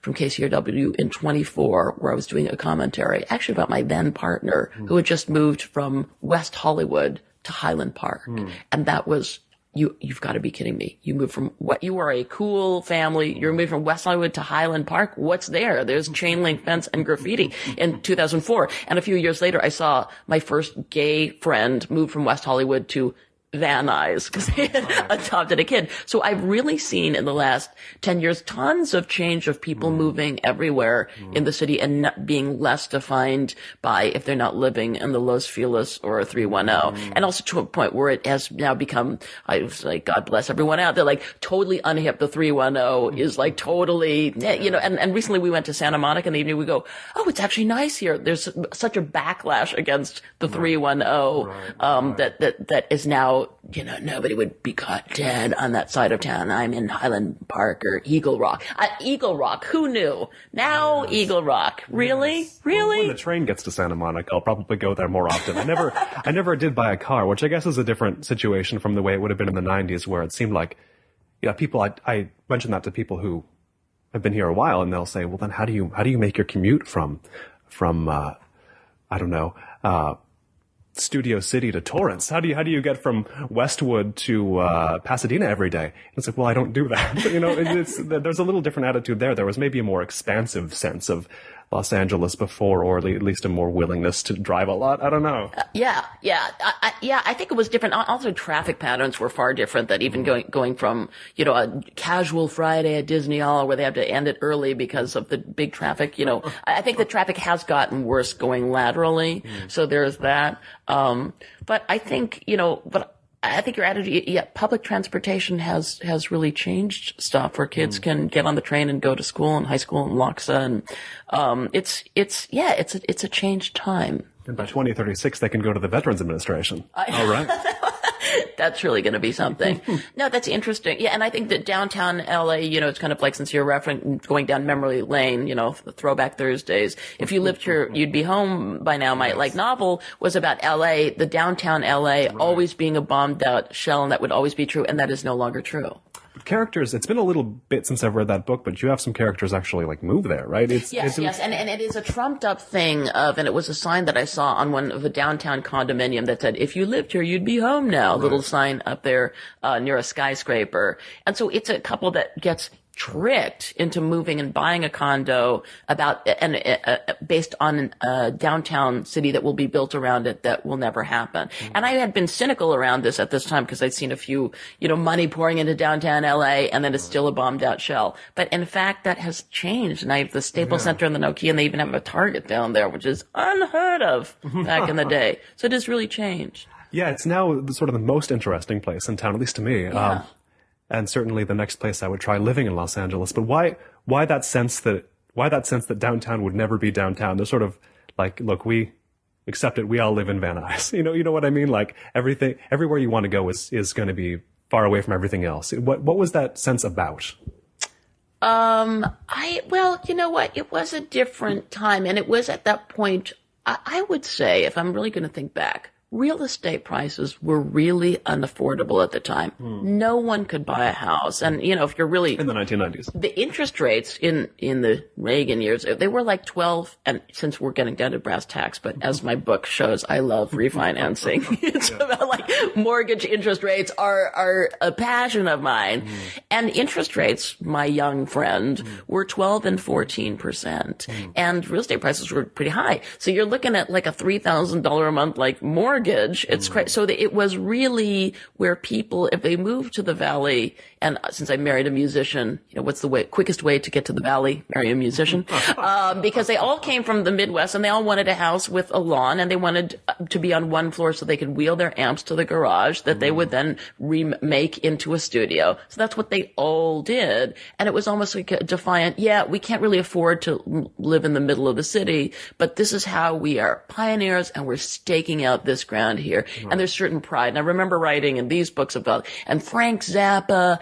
from KCRW in 24, where I was doing a commentary actually about my then partner who had just moved from West Hollywood to Highland Park. And that was, you've got to be kidding me. You moved from you are a cool family. You're moving from West Hollywood to Highland Park. What's there? There's chain link fence and graffiti in 2004. And a few years later, I saw my first gay friend move from West Hollywood to Van Nuys because they had adopted a kid. So I've really seen in the last 10 years tons of change of people moving everywhere in the city and not being less defined by if they're not living in the Los Feliz or 310. And also to a point where it has now become, I was like, God bless everyone out there, like totally unhip. The 310 is like totally, and recently we went to Santa Monica in the evening. We go, oh, it's actually nice here. There's such a backlash against the 310 that is now, nobody would be caught dead on that side of town. I'm in Highland Park or Eagle Rock. Eagle Rock, who knew? Now Eagle Rock. Really? Yes. Really? Well, when the train gets to Santa Monica, I'll probably go there more often. I never did buy a car, which I guess is a different situation from the way it would have been in the 90s, where it seemed like, people, I mentioned that to people who been here a while, and they'll say, well, then how do you make your commute from I don't know, Studio City to Torrance? How do you get from Westwood to Pasadena every day? And it's like, well, I don't do that. There's a little different attitude there. There was maybe a more expansive sense of Los Angeles before, or at least a more willingness to drive a lot. I don't know. I think it was different. Also, traffic patterns were far different. That even going from a casual Friday at Disney Hall where they have to end it early because of the big traffic. I think the traffic has gotten worse going laterally. So there's that. But I think I think your attitude, public transportation has really changed stuff where kids can get on the train and go to school and high school in Loxa. And, it's a changed time. And by 2036, they can go to the Veterans Administration. All right. That's really going to be something. No, that's interesting. Yeah. And I think that downtown LA, it's kind of like, since you're going down memory lane, the Throwback Thursdays. If you lived here, you'd be home by now. My novel was about LA, the downtown LA, always being a bombed out shell, and that would always be true. And that is no longer true. Characters, it's been a little bit since I've read that book, but you have some characters actually move there, right? Yes. And it is a trumped up thing and it was a sign that I saw on one of a downtown condominium that said, if you lived here, you'd be home now. Right. Little sign up there, near a skyscraper. And so it's a couple that gets tricked into moving and buying a condo based on a downtown city that will be built around it that will never happen. And I had been cynical around this at this time because I'd seen a few, money pouring into downtown LA, and then it's still a bombed out shell. But in fact, that has changed. And I have the Staples Center and the Nokia, and they even have a Target down there, which is unheard of back in the day. So it has really changed. Yeah, it's now sort of the most interesting place in town, at least to me. Yeah. And certainly the next place I would try living in Los Angeles. But why that sense that downtown would never be downtown? They're sort of like, look, we accept it. We all live in Van Nuys. You know what I mean? Like everywhere you want to go is going to be far away from everything else. What was that sense about? You know what? It was a different time, and it was at that point, I would say, if I'm really going to think back, real estate prices were really unaffordable at the time. No one could buy a house. And, if you're really... In the 1990s. The interest rates in the Reagan years, they were like 12, and since we're getting down to brass tacks, but as my book shows, I love refinancing. It's about mortgage interest rates are a passion of mine. And interest rates, my young friend, were 12 and 14%. And real estate prices were pretty high. So you're looking at like a $3,000 a month, mortgage. It's crazy. So it was really where people, if they moved to the Valley, and since I married a musician, what's the quickest way to get to the Valley? Marry a musician. Because they all came from the Midwest, and they all wanted a house with a lawn, and they wanted to be on one floor so they could wheel their amps to the garage that they would then remake into a studio. So that's what they all did. And it was almost like a defiant, we can't really afford to live in the middle of the city, but this is how we are pioneers, and we're staking out this ground here. Right. And there's certain pride. And I remember writing in these books about, and Frank Zappa,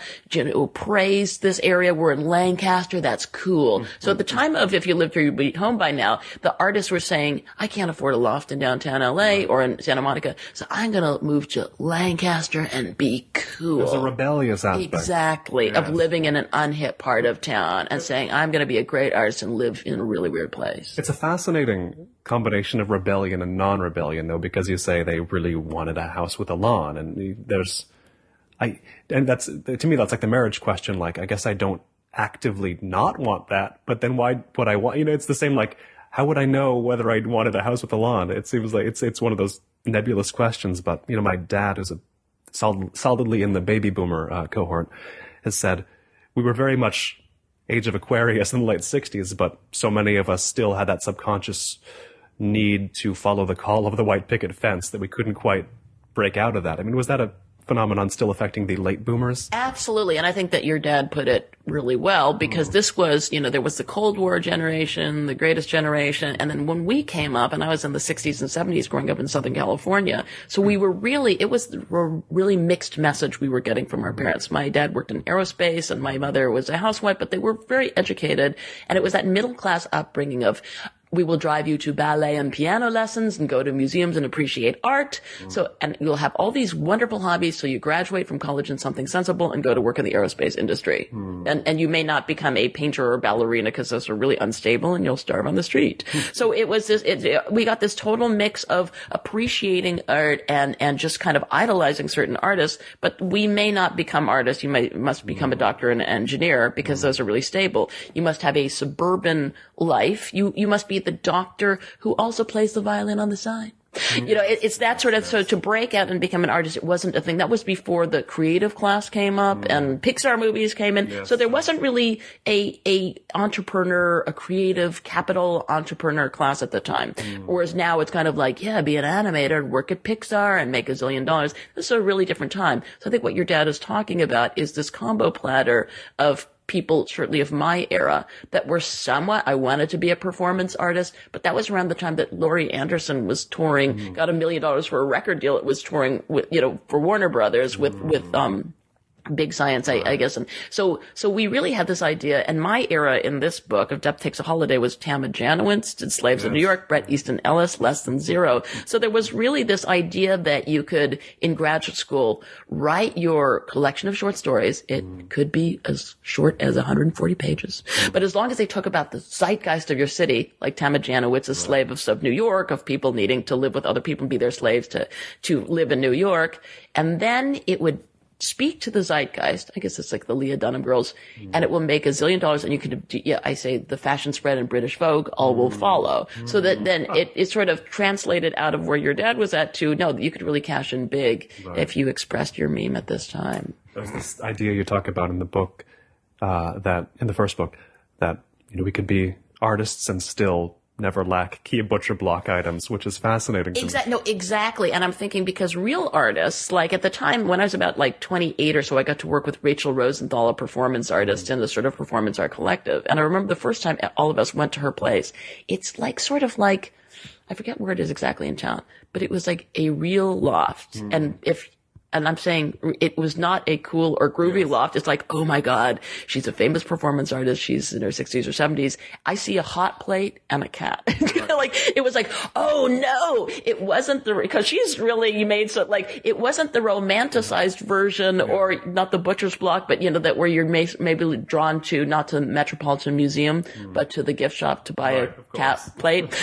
praised this area. We're in Lancaster. That's cool. So at the time of If You Lived Here, You'd Be Home by Now, the artists were saying, I can't afford a loft in downtown LA or in Santa Monica, so I'm going to move to Lancaster and be cool. There's a rebellious aspect. Exactly. Of living in an unhip part of town and saying, I'm going to be a great artist and live in a really weird place. It's a fascinating combination of rebellion and non-rebellion, though, because you say they really wanted a house with a lawn, and that's, to me, that's like the marriage question. Like, I guess I don't actively not want that, but then why would I want, it's the same, like, how would I know whether I wanted a house with a lawn? It seems like it's one of those nebulous questions, but, my dad, who's solidly in the baby boomer cohort, has said, we were very much age of Aquarius in the late 60s, but so many of us still had that subconscious need to follow the call of the white picket fence that we couldn't quite break out of that. I mean, was that a phenomenon still affecting the late boomers? Absolutely. And I think that your dad put it really well, because this was, there was the Cold War generation, the greatest generation. And then when we came up, and I was in the 60s and 70s growing up in Southern California, so we were really, it was a really mixed message we were getting from our parents. My dad worked in aerospace and my mother was a housewife, but they were very educated. And it was that middle class upbringing of we will drive you to ballet and piano lessons and go to museums and appreciate art. So, and you'll have all these wonderful hobbies. So you graduate from college in something sensible and go to work in the aerospace industry. And you may not become a painter or ballerina because those are really unstable and you'll starve on the street. So it was this, we got this total mix of appreciating art and just kind of idolizing certain artists. But we may not become artists. You must become a doctor and an engineer because those are really stable. You must have a suburban life. You must be the doctor who also plays the violin on the side. You know, it's that sort of, so to break out and become an artist, it wasn't a thing. That was before the creative class came up and Pixar movies came in. Yes. So there wasn't really a entrepreneur, a creative capital entrepreneur class at the time. Whereas now it's kind of like, yeah, be an animator, work at Pixar and make $1 zillion. This is a really different time. So I think what your dad is talking about is this combo platter of people, certainly of my era, that were somewhat, I wanted to be a performance artist, but that was around the time that Laurie Anderson was touring, got $1 million for a record deal. It was touring with, you know, for Warner Brothers with Big Science, I guess. And so we really had this idea, and my era in this book of Depth Takes a Holiday was Tama Janowitz, did Slaves of New York, Bret Easton Ellis, Less Than Zero. So there was really this idea that you could, in graduate school, write your collection of short stories. It could be as short as 140 pages. But as long as they talk about the zeitgeist of your city, like Tama Janowitz's Slave of New York, of people needing to live with other people and be their slaves to live in New York. And then it would speak to the zeitgeist. I guess it's like the Leah Dunham girls, and it will make $1 zillion. And you could, I say the fashion spread in British Vogue, all will follow. So that then it sort of translated out of where your dad was at to, no, you could really cash in big if you expressed your meme at this time. There's this idea you talk about in the book, that in the first book, that, you know, we could be artists and still never lack key butcher block items, which is fascinating to me. No, exactly. And I'm thinking because real artists, like at the time when I was about like 28 or so, I got to work with Rachel Rosenthal, a performance artist in the sort of performance art collective. And I remember the first time all of us went to her place. It's like sort of like, I forget where it is exactly in town, but it was like a real loft. And I'm saying it was not a cool or groovy loft. It's like, oh my God, she's a famous performance artist. She's in her 60s or 70s. I see a hot plate and a cat. Like, it was like, oh no, it wasn't because she's really made so, like, it wasn't the romanticized version or not the butcher's block, but, you know, that where you're maybe drawn to, not to Metropolitan Museum, but to the gift shop to buy a cat plate.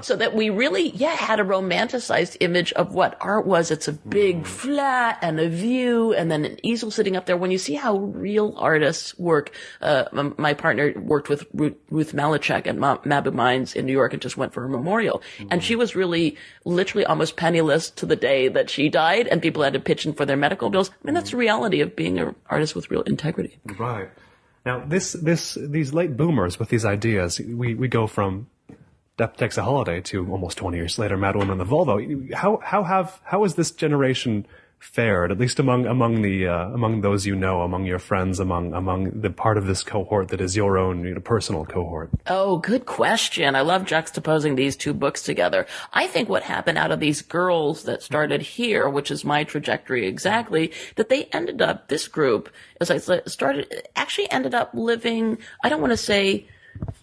So that we really, had a romanticized image of what art was. It's a big flat and a view and then an easel sitting up there. When you see how real artists work, my partner worked with Ruth Malachek at Madwoman in New York and just went for her memorial. And she was really literally almost penniless to the day that she died, and people had to pitch in for their medical bills. I mean, that's the reality of being an artist with real integrity. Right. Now, these late boomers with these ideas, we go from Depth Takes a Holiday to almost 20 years later, Madwoman and the Volvo. How has this generation fared, at least among those you know, among your friends, among the part of this cohort that is your own, you know, personal cohort? Oh, good question. I love juxtaposing these two books together. I think what happened out of these girls that started here, which is my trajectory exactly, that they ended up, this group, as I started, actually ended up living, I don't want to say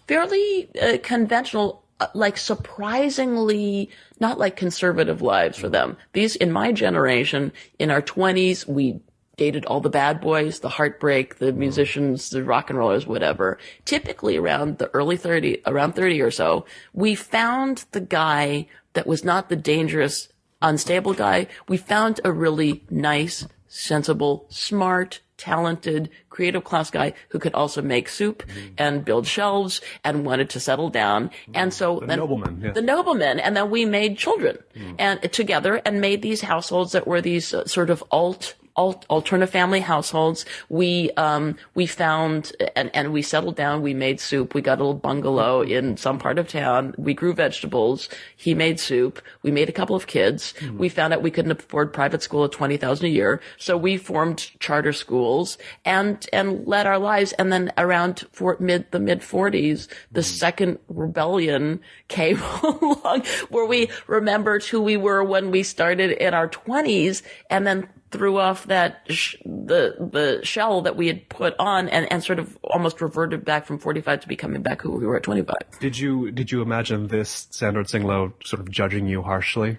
fairly conventional, like surprisingly not like conservative lives for them. These, in my generation, in our 20s, we dated all the bad boys, the heartbreak, the musicians, the rock and rollers, whatever. Typically around 30 or so, we found the guy that was not the dangerous, unstable guy. We found a really nice, sensible, smart, talented, creative class guy who could also make soup and build shelves and wanted to settle down. And so the nobleman. And then we made children and together and made these households that were these sort of alternative family households. We found and we settled down. We made soup. We got a little bungalow in some part of town. We grew vegetables. He made soup. We made a couple of kids. We found out we couldn't afford private school at $20,000 a year. So we formed charter schools and led our lives. And then around the mid 40s, the second rebellion came along where we remembered who we were when we started in our 20s. And then threw off that the shell that we had put on and sort of almost reverted back from 45 to becoming back who we were at 25. Did you imagine this Sandra Tsing Loh sort of judging you harshly?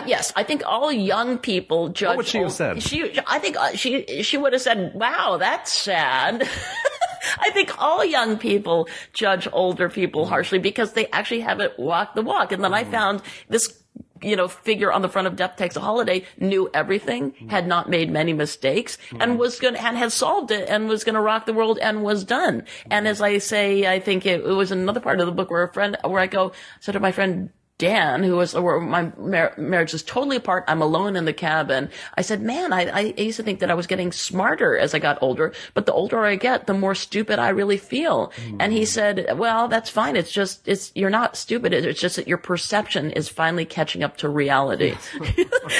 Yes, I think all young people judge. What would she have said? I think she would have said, "Wow, that's sad." I think all young people judge older people harshly because they actually haven't walked the walk. And then I found this, figure on the front of Death Takes a Holiday knew everything, had not made many mistakes, and had solved it and was going to rock the world and was done. And as I say, I think it was another part of the book where I said to my friend Dan, where my marriage is totally apart. I'm alone in the cabin. I said, man, I used to think that I was getting smarter as I got older, but the older I get, the more stupid I really feel. And he said, well, that's fine. You're not stupid. It's just that your perception is finally catching up to reality.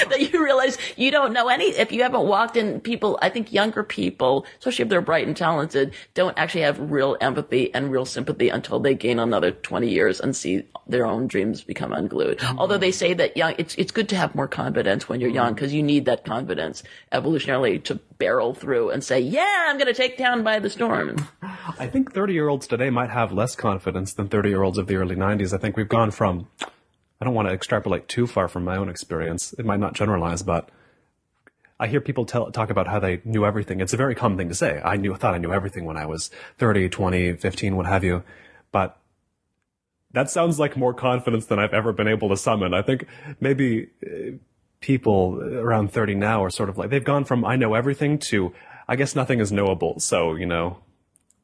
That you realize you don't know if you haven't walked in people, I think younger people, especially if they're bright and talented, don't actually have real empathy and real sympathy until they gain another 20 years and see their own dreams become unglued. Although they say that it's good to have more confidence when you're young because you need that confidence evolutionarily to barrel through and say, yeah, I'm going to take town by the storm. I think 30-year-olds today might have less confidence than 30-year-olds of the early 90s. I think we've gone from, I don't want to extrapolate too far from my own experience. It might not generalize, but I hear people talk about how they knew everything. It's a very common thing to say. I thought I knew everything when I was 30, 20, 15, what have you. But that sounds like more confidence than I've ever been able to summon. I think maybe people around 30 now are sort of like, they've gone from I know everything to I guess nothing is knowable. So,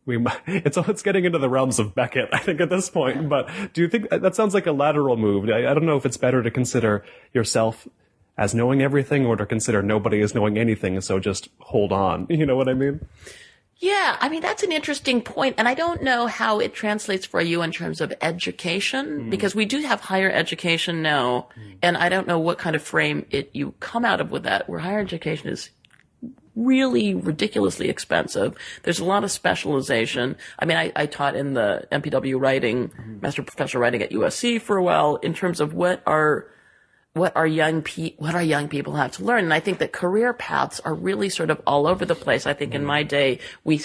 it's getting into the realms of Beckett, I think, at this point. But do you think that sounds like a lateral move? I don't know if it's better to consider yourself as knowing everything or to consider nobody as knowing anything. So just hold on. You know what I mean? Yeah, I mean, that's an interesting point. And I don't know how it translates for you in terms of education, because we do have higher education now. And I don't know what kind of frame you come out of with that, where higher education is really ridiculously expensive. There's a lot of specialization. I mean, I taught in the MPW writing, master professor writing at USC for a while in terms of what our young people have to learn. And I think that career paths are really sort of all over the place. I think in my day, there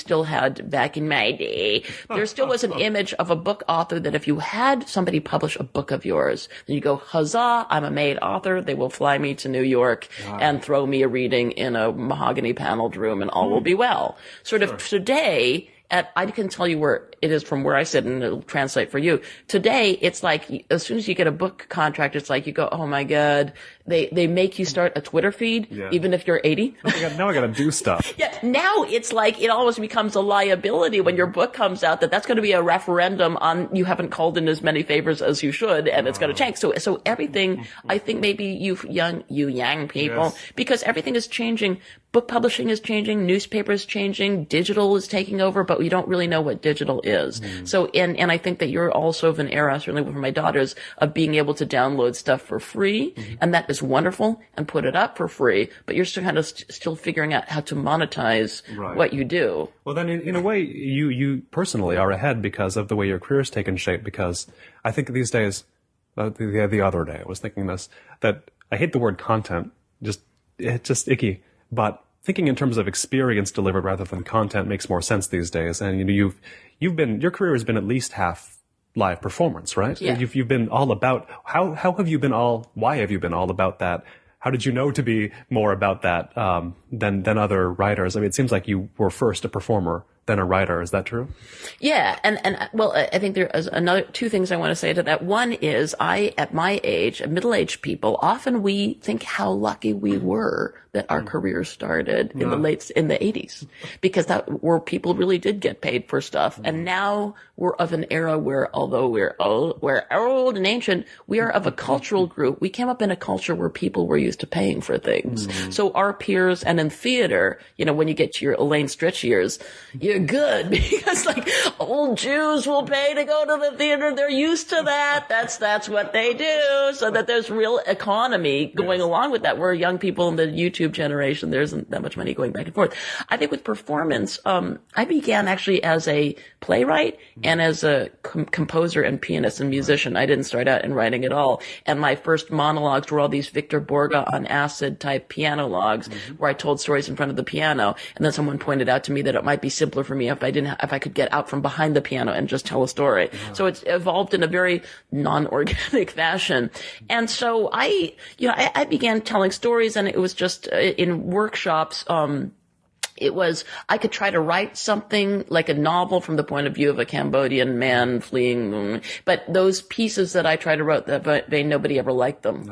still was an image of a book author that if you had somebody publish a book of yours, then you go, huzzah, I'm a made author. They will fly me to New York and throw me a reading in a mahogany paneled room and all will be well. Sort of today, I can tell you where it is from where I sit, and it'll translate for you. Today, it's like, as soon as you get a book contract, it's like you go, oh my God, they make you start a Twitter feed, even if you're 80. Now I gotta do stuff. Yeah, now it's like, it almost becomes a liability when your book comes out that's going to be a referendum on you haven't called in as many favors as you should, and it's going to change. So everything, I think maybe you young people, because everything is changing. Book publishing is changing, newspaper is changing, digital is taking over, but we don't really know what digital is. So, and I think that you're also of an era, certainly for my daughters, of being able to download stuff for free, and that is wonderful, and put it up for free, but you're still kind of still figuring out how to monetize what you do. Well, then in a way, you personally are ahead because of the way your career's taken shape, because I think these days, the other day, I was thinking this, that I hate the word content, it's just icky. But thinking in terms of experience delivered rather than content makes more sense these days. And your career has been at least half live performance, right? Yeah. You've been all about why have you been all about that? How did you know to be more about that than other writers? I mean, it seems like you were first a performer, then a writer. Is that true? Yeah. And well, I think there is two things I want to say to that. One is at my age, middle-aged people, often we think how lucky we were that our careers started in the 80s, because where people really did get paid for stuff. And now we're of an era where, although we're old and ancient, we are of a cultural group. We came up in a culture where people were used to paying for things. So our peers, and in theater, when you get to your Elaine Stritch years, you're good because like old Jews will pay to go to the theater. They're used to that. That's what they do. So that there's real economy going along with that. Where young people in the YouTube generation, there isn't that much money going back and forth. I think with performance, I began actually as a playwright and as a composer and pianist and musician. I didn't start out in writing at all. And my first monologues were all these Victor Borge on acid type piano logs where I told stories in front of the piano. And then someone pointed out to me that it might be simpler for me if I could get out from behind the piano and just tell a story. So it's evolved in a very non-organic fashion. And so I began telling stories, and it was just in workshops, I could try to write something like a novel from the point of view of a Cambodian man fleeing, but those pieces that I tried to write that vein, nobody ever liked them.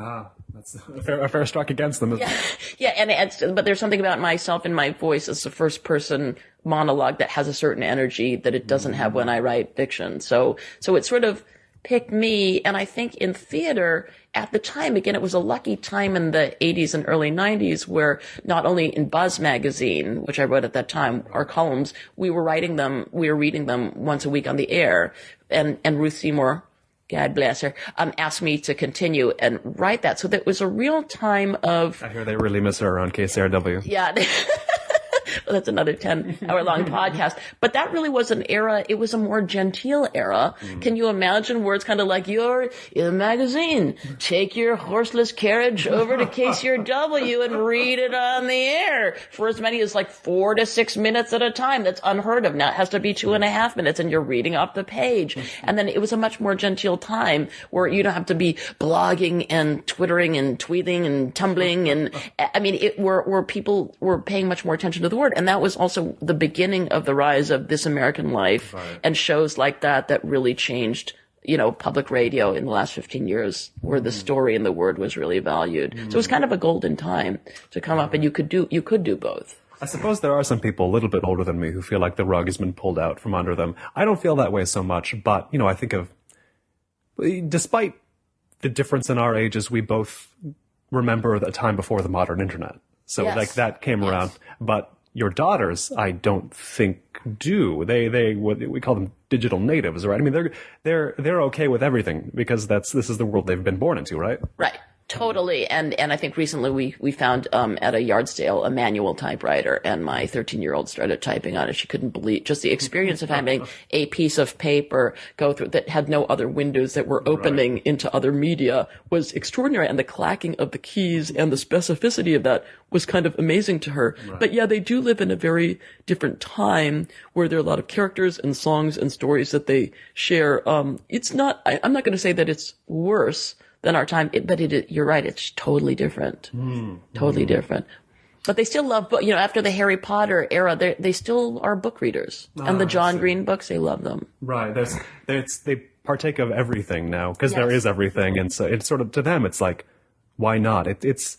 That's a fair strike against them. But there's something about myself and my voice as a first person monologue that has a certain energy that it doesn't have when I write fiction. So it sort of picked me, and I think in theater at the time, again, it was a lucky time in the 80s and early 90s where not only in Buzz magazine, which I wrote at that time, our columns, we were reading them once a week on the air, and Ruth Seymour, God bless her, asked me to continue and write that. So that was a real time of... I hear they really miss her on KCRW. Yeah. Well, that's another 10-hour-long podcast. But that really was an era. It was a more genteel era. Can you imagine where it's kind of like, you're in a magazine. Take your horseless carriage over to KCRW and read it on the air for as many as like 4 to 6 minutes at a time. That's unheard of. Now it has to be 2.5 minutes and you're reading off the page. And then it was a much more genteel time where you don't have to be blogging and twittering and tweeting and tumbling. And I mean, where people were paying much more attention to the word. And that was also the beginning of the rise of This American Life and shows like that really changed, public radio in the last 15 years where the story and the word was really valued. So it was kind of a golden time to come up, and you could do both. I suppose there are some people a little bit older than me who feel like the rug has been pulled out from under them. I don't feel that way so much, but, I think of, despite the difference in our ages, we both remember the time before the modern internet. So like that came around, but your daughters, I don't think do. We call them digital natives, right? I mean, they're okay with everything because this is the world they've been born into, right? Right. Totally. And I think recently we found, at a yard sale, a manual typewriter, and my 13-year-old started typing on it. She couldn't believe just the experience of having a piece of paper go through that had no other windows that were opening into other media was extraordinary. And the clacking of the keys and the specificity of that was kind of amazing to her. Right. But yeah, they do live in a very different time where there are a lot of characters and songs and stories that they share. It's not, I'm not going to say that it's worse than our time, but you're right, it's totally different. Totally different. But they still love after the Harry Potter era, they still are book readers. And the John Green books, they love them. Right. They partake of everything now, because there is everything. And so it's sort of, to them, it's like, why not? It's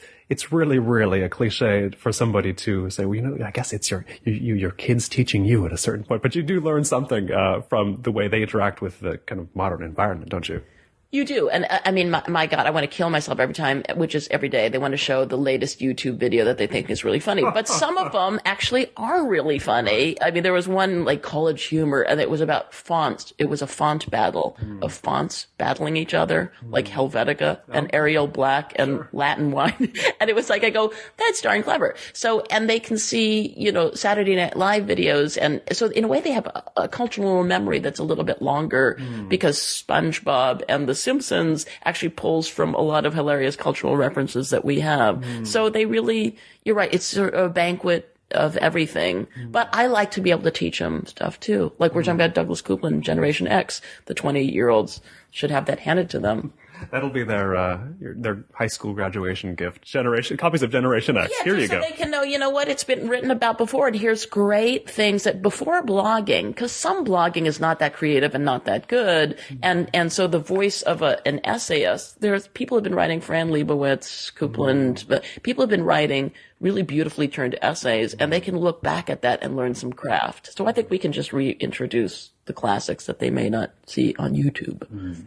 really, really a cliche for somebody to say, well, I guess it's your kids teaching you at a certain point, but you do learn something, from the way they interact with the kind of modern environment, don't you? You do. And I mean, my God, I want to kill myself every time, which is every day. They want to show the latest YouTube video that they think is really funny. But some of them actually are really funny. I mean, there was one like College Humor, and it was about fonts. It was a font battle of fonts battling each other, like Helvetica and Arial Black and Latin wine. And it was like, I go, that's darn clever. So, and they can see, Saturday Night Live videos. And so in a way they have a cultural memory that's a little bit longer because SpongeBob and the Simpsons actually pulls from a lot of hilarious cultural references that we have. So they really, you're right, it's a banquet of everything. But I like to be able to teach them stuff too. Like we're talking about Douglas Coupland, Generation X. The 20-year-olds should have that handed to them. That'll be their high school graduation gift. Copies of Generation X. Yeah, Here you go. So they can know, what it's been written about before. And here's great things that before blogging, because some blogging is not that creative and not that good. And so the voice of an essayist, people have been writing Fran Lebowitz, Coupland, but people have been writing really beautifully turned essays, and they can look back at that and learn some craft. So I think we can just reintroduce the classics that they may not see on YouTube.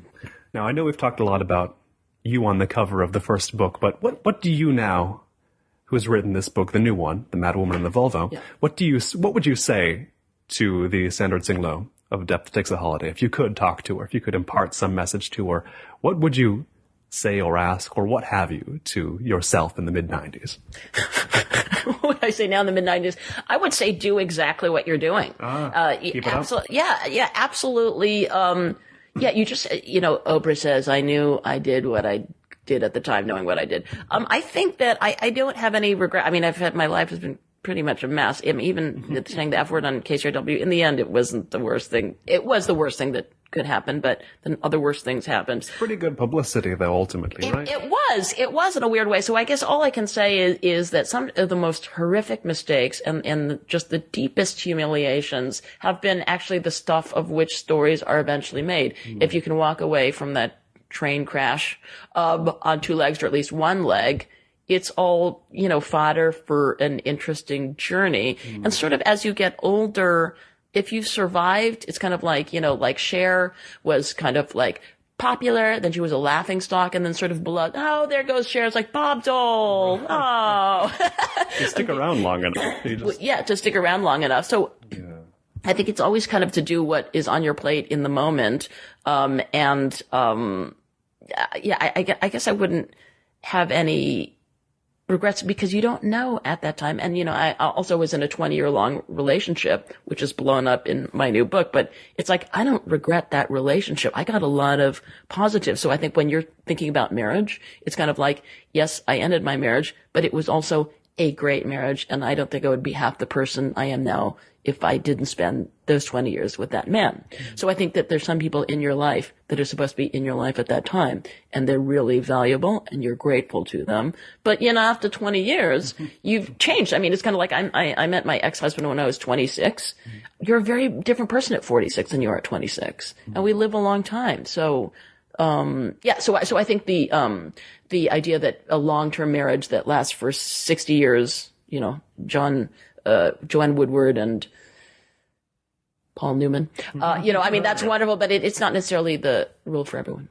Now, I know we've talked a lot about you on the cover of the first book, but what do you now, who has written this book, the new one, The Madwoman and the Volvo, what would you say to the Sandra Tsing Loh of Depth Takes a Holiday, if you could talk to her, if you could impart some message to her, what would you say or ask or what have you to yourself in the mid-90s? What would I say now in the mid-90s? I would say do exactly what you're doing. Keep it up. Yeah, absolutely. You just, Oprah says, I knew I did what I did at the time, knowing what I did. I think that I don't have any regret. I mean, my life has been pretty much a mess. I mean, even saying the F word on KCRW, in the end, it wasn't the worst thing. It was the worst thing that could happen, but then other worse things happened. It's pretty good publicity, though, ultimately, right? It was in a weird way. So I guess all I can say is that some of the most horrific mistakes and just the deepest humiliations have been actually the stuff of which stories are eventually made. If you can walk away from that train crash on two legs or at least one leg, it's all, fodder for an interesting journey. And sort of as you get older, if you survived, it's kind of like, like Cher was kind of like popular, then she was a laughingstock, and then sort of below, oh, there goes Cher. It's like Bob Dole. Oh. You stick around long enough. To stick around long enough. So I think it's always kind of to do what is on your plate in the moment. I guess I wouldn't have any regrets because you don't know at that time. And, I also was in a 20-year-long relationship, which is blown up in my new book, but it's like, I don't regret that relationship. I got a lot of positives. So I think when you're thinking about marriage, it's kind of like, yes, I ended my marriage, but it was also a great marriage. And I don't think I would be half the person I am now if I didn't spend those 20 years with that man. So I think that there's some people in your life that are supposed to be in your life at that time, and they're really valuable and you're grateful to them. But, after 20 years, you've changed. I mean, it's kind of like I met my ex-husband when I was 26. You're a very different person at 46 than you are at 26. And we live a long time. So, so I think the idea that a long-term marriage that lasts for 60 years, Joanne Woodward and Paul Newman. That's wonderful, but it's not necessarily the rule for everyone.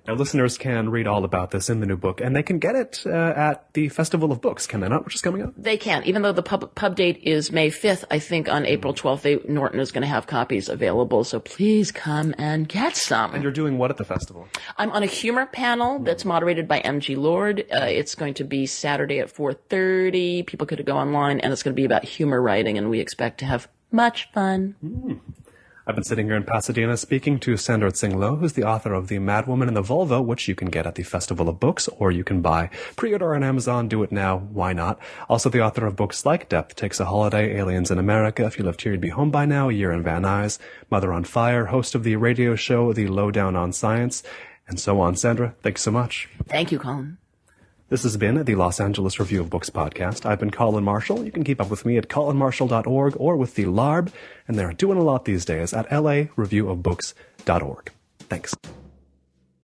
Now, listeners can read all about this in the new book, and they can get it at the Festival of Books, can they not, which is coming up? They can. Even though the pub date is May 5th, I think on April 12th, Norton is going to have copies available, so please come and get some. And you're doing what at the festival? I'm on a humor panel that's moderated by M.G. Lord. It's going to be Saturday at 4:30. People could go online, and it's going to be about humor writing, and we expect to have much fun. I've been sitting here in Pasadena speaking to Sandra Tsing Loh, who's the author of The Madwoman and the Volvo, which you can get at the Festival of Books, or you can buy. Pre-order on Amazon. Do it now. Why not? Also the author of books like Depth Takes a Holiday, Aliens in America, If You Lived Here You'd Be Home by Now, A Year in Van Nuys, Mother on Fire, host of the radio show The Lowdown on Science, and so on. Sandra, thanks so much. Thank you, Colin. This has been the Los Angeles Review of Books podcast. I've been Colin Marshall. You can keep up with me at colinmarshall.org or with the LARB, and they're doing a lot these days at lareviewofbooks.org. Thanks.